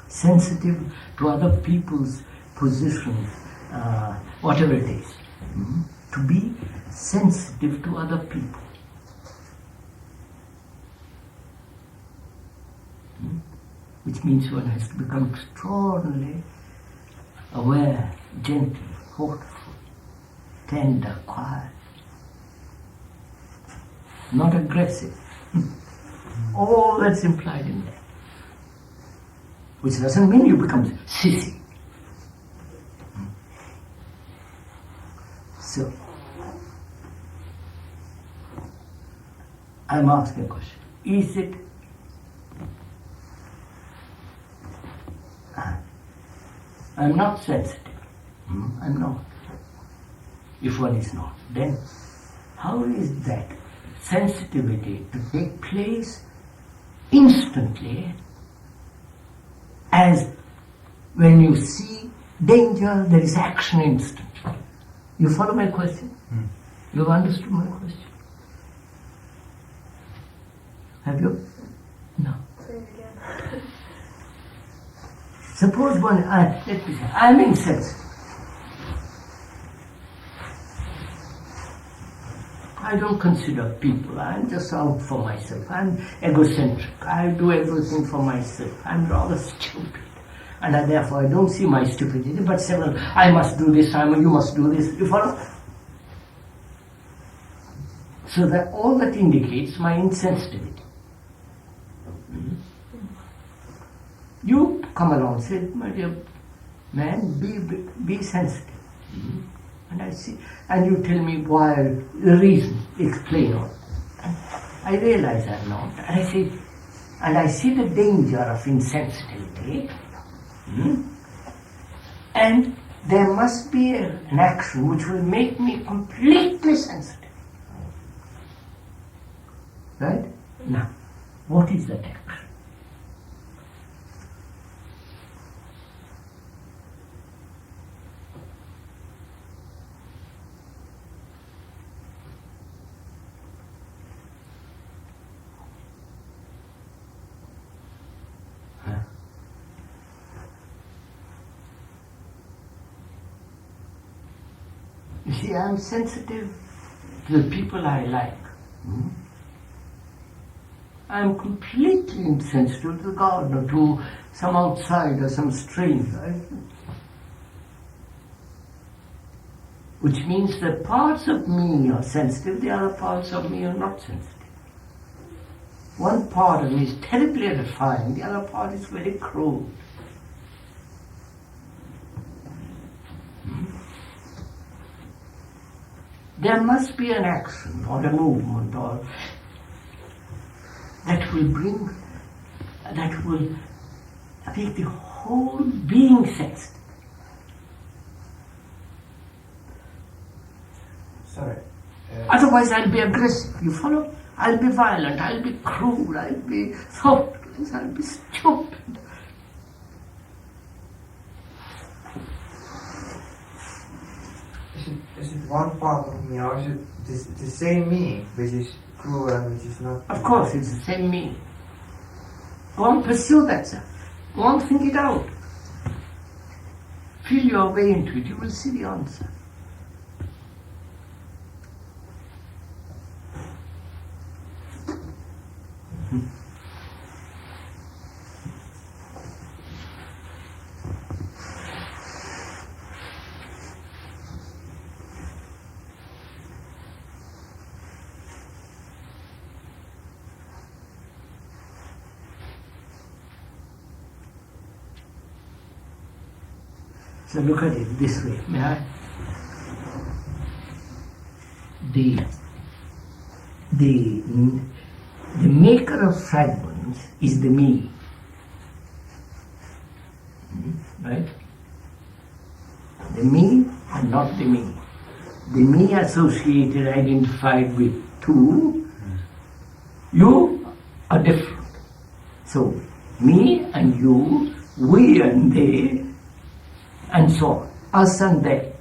Sensitive to other people's position, whatever it is. To be sensitive to other people. Which means one has to become extraordinarily aware, gentle, thoughtful, tender, quiet, not aggressive. All that's implied in that. Which doesn't mean you become sissy. So, I'm asking a question. Is it I'm not sensitive. I'm not. If one is not, then how is that sensitivity to take place instantly as when you see danger, there is action instantly. You follow my question? You've understood my question? Have you? No. Say it again. Suppose one, let me say, I'm insensitive. I don't consider people, I'm just out for myself. I'm egocentric. I do everything for myself. I'm rather stupid. And therefore I don't see my stupidity, but say, well, I must do this, you must do this. You follow? So that all that indicates my insensitivity. You come along and say, my dear man, be sensitive. And I see, and you tell me why, the reason, explain all. And I realize I'm not. And I see the danger of insensitivity. And there must be an action which will make me completely sensitive. Right? Now, what is that action? You see, I'm sensitive to the people I like. I'm completely insensitive to the gardener, to some outsider, some stranger. Which means that parts of me are sensitive, the other parts of me are not sensitive. One part of me is terribly refined, the other part is very crude. There must be an action or a movement or that will make the whole being sensitive. Sorry. Otherwise I'll be aggressive, you follow? I'll be violent, I'll be cruel, I'll be thoughtless, I'll be stupid. Is it one part of me, or is it the same me, which is cruel and which is not? Of course, it's the same me. Go on, pursue that, sir. Go on, think it out. Feel your way into it, you will see the answer. So look at it this way, may I? The maker of fragments is the me. Right? The me and not the me. The me associated, identified with two, you are different. So, me and you, we and they, and so on, us and they.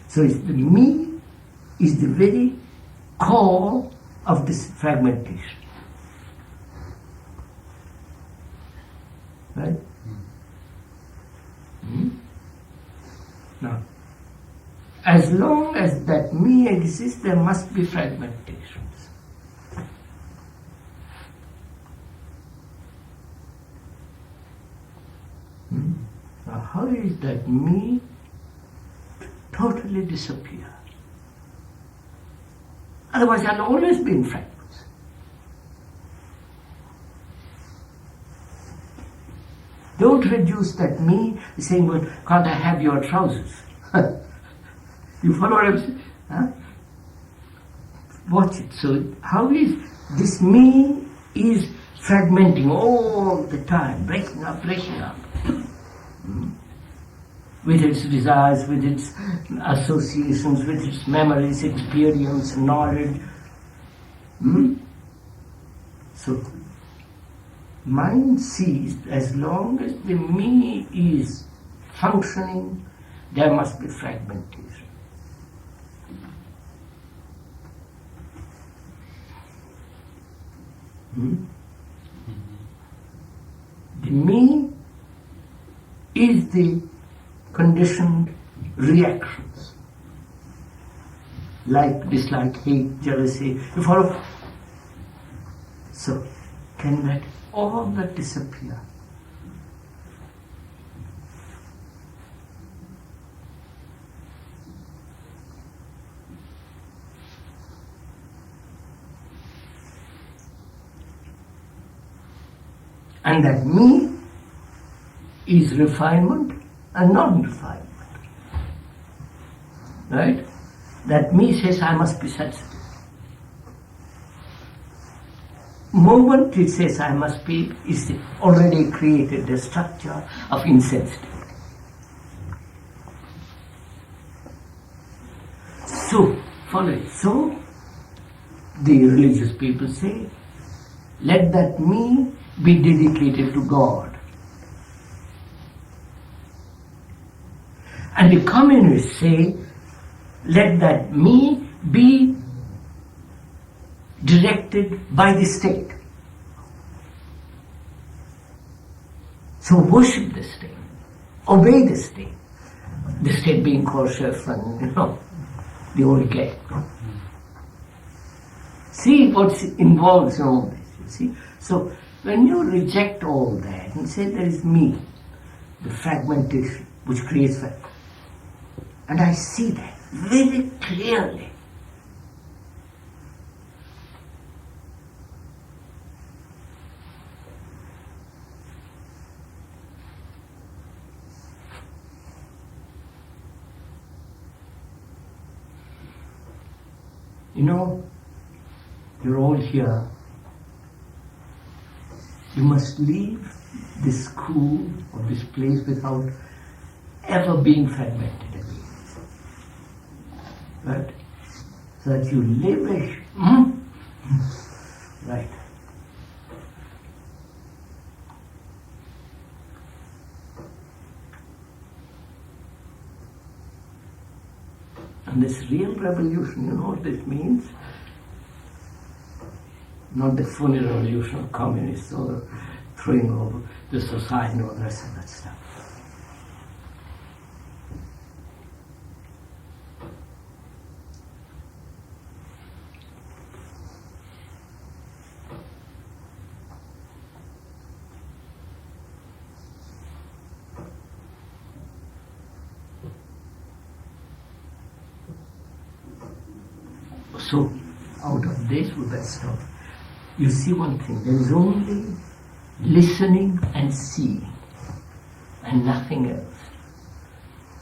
So it's the me is the very core of this fragmentation. Right? Now, as long as that me exists, there must be fragmentations. Now, how is that me totally disappear? Otherwise, I'll always be in fragments. Don't reduce that me saying, well, can't I have your trousers? You follow what I'm saying? Huh? Watch it. So, how is this me is fragmenting all the time, breaking up. With its desires, with its associations, with its memories, experience, knowledge. So mind sees as long as the me is functioning, there must be fragmentation. The me is the conditioned reactions, like, dislike, hate, jealousy. You follow? So, can that all that disappear? And that me is refinement and non-refinement. Right? That me says I must be sensitive. Moment it says I must be is already created the structure of insensitivity. So, follow it. So, the religious people say, let that me be dedicated to God. And the communists say, let that me be directed by the state. So worship the state, obey the state being called chef and, the old gang. See what's involved in all this, you see. So when you reject all that and say there is me, the fragmentation which creates fragmentation, and I see that very clearly. You're all here. You must leave this school or this place without ever being fragmented again. Right? So that you live right. And this real revolution, you know what this means? Not the phony revolution of communists or throwing over the society and all the rest of that stuff. So, out of this with that stuff, you see one thing, there is only listening and seeing and nothing else.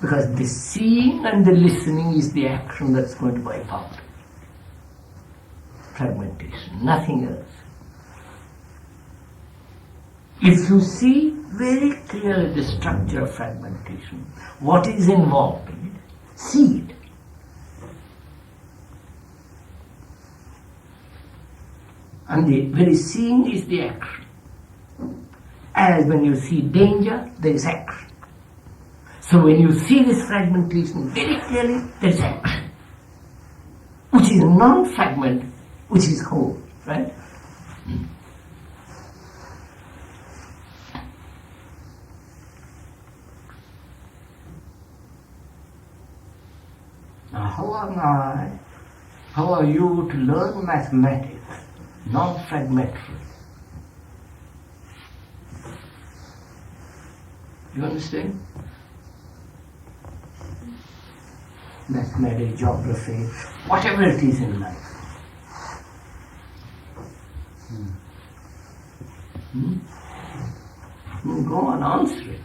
Because the seeing and the listening is the action that's going to wipe out fragmentation, nothing else. If you see very clearly the structure of fragmentation, what is involved in it, see it. And the very seeing is the action. As when you see danger, there is action. So when you see this fragmentation very clearly, there is action. Which is non-fragment, which is whole, right? Now how are you to learn mathematics? Non-fragmentary. You understand? Mathematics, geography, whatever it is in life. Go on, answer it.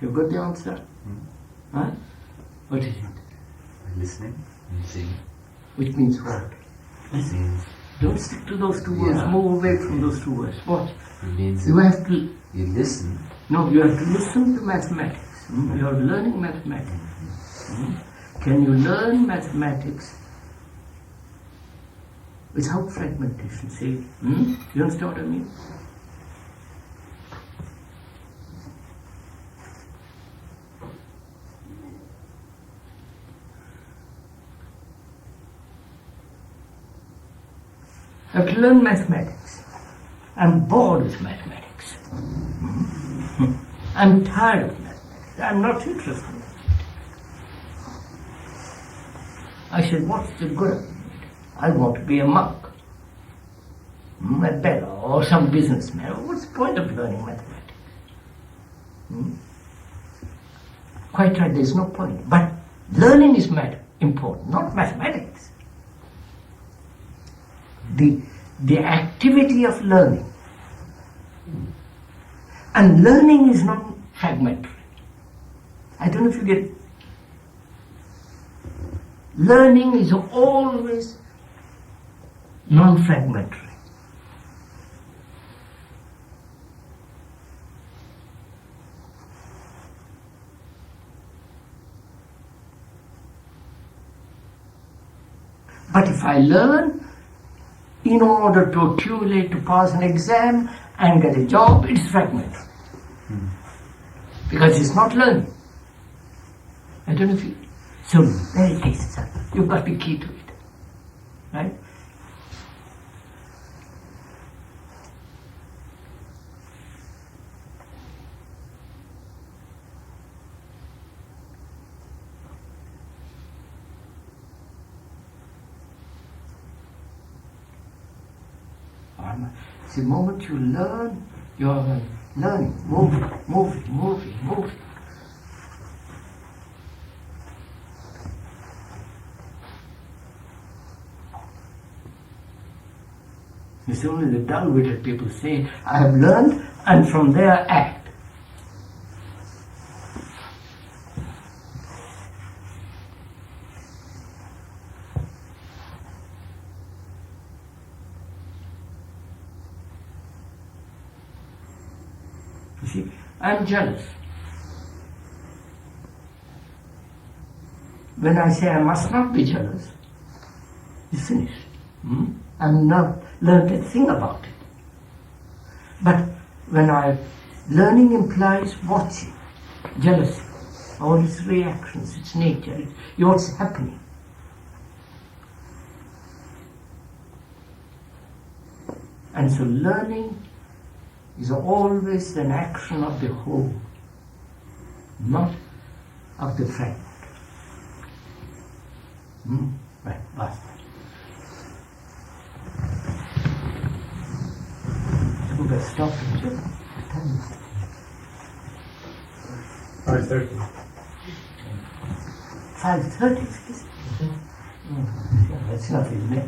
You got the answer? Huh? What is it? Listening and seeing. Which means what? Listen. Don't stick to those two words. Move away from those two words. What? It means you have to. You listen. No, you have to listen to mathematics. You're learning mathematics. Can you learn mathematics without fragmentation? See? You understand what I mean? I have to learn mathematics. I'm bored with mathematics. I'm tired of mathematics. I'm not interested in it. I said, what's the good of it? I want to be a monk, a beggar, or some businessman. What's the point of learning mathematics? Quite right, there's no point. But learning is important, not mathematics. The activity of learning. And learning is not fragmentary. I don't know if you get it. Learning is always non-fragmentary. But if I learn in order to accumulate to pass an exam and get a job, it's fragmentary. Because it's not learning. I don't know if you... So there it is. You've got the key to it. Right? The moment you learn, you're learning, moving. It's only the dull-witted people say, I have learned, and from there act. You see, I'm jealous. When I say I must not be jealous, it's finished. I'm not learned a thing about it. But when learning implies watching, jealousy, all its reactions, its nature, what's happening. And so learning is always an action of the whole, not of the fragment. Right, basta. So we'll stop in just 10 minutes. 5:30. 5:30, excuse me. Yeah, that's enough, isn't it?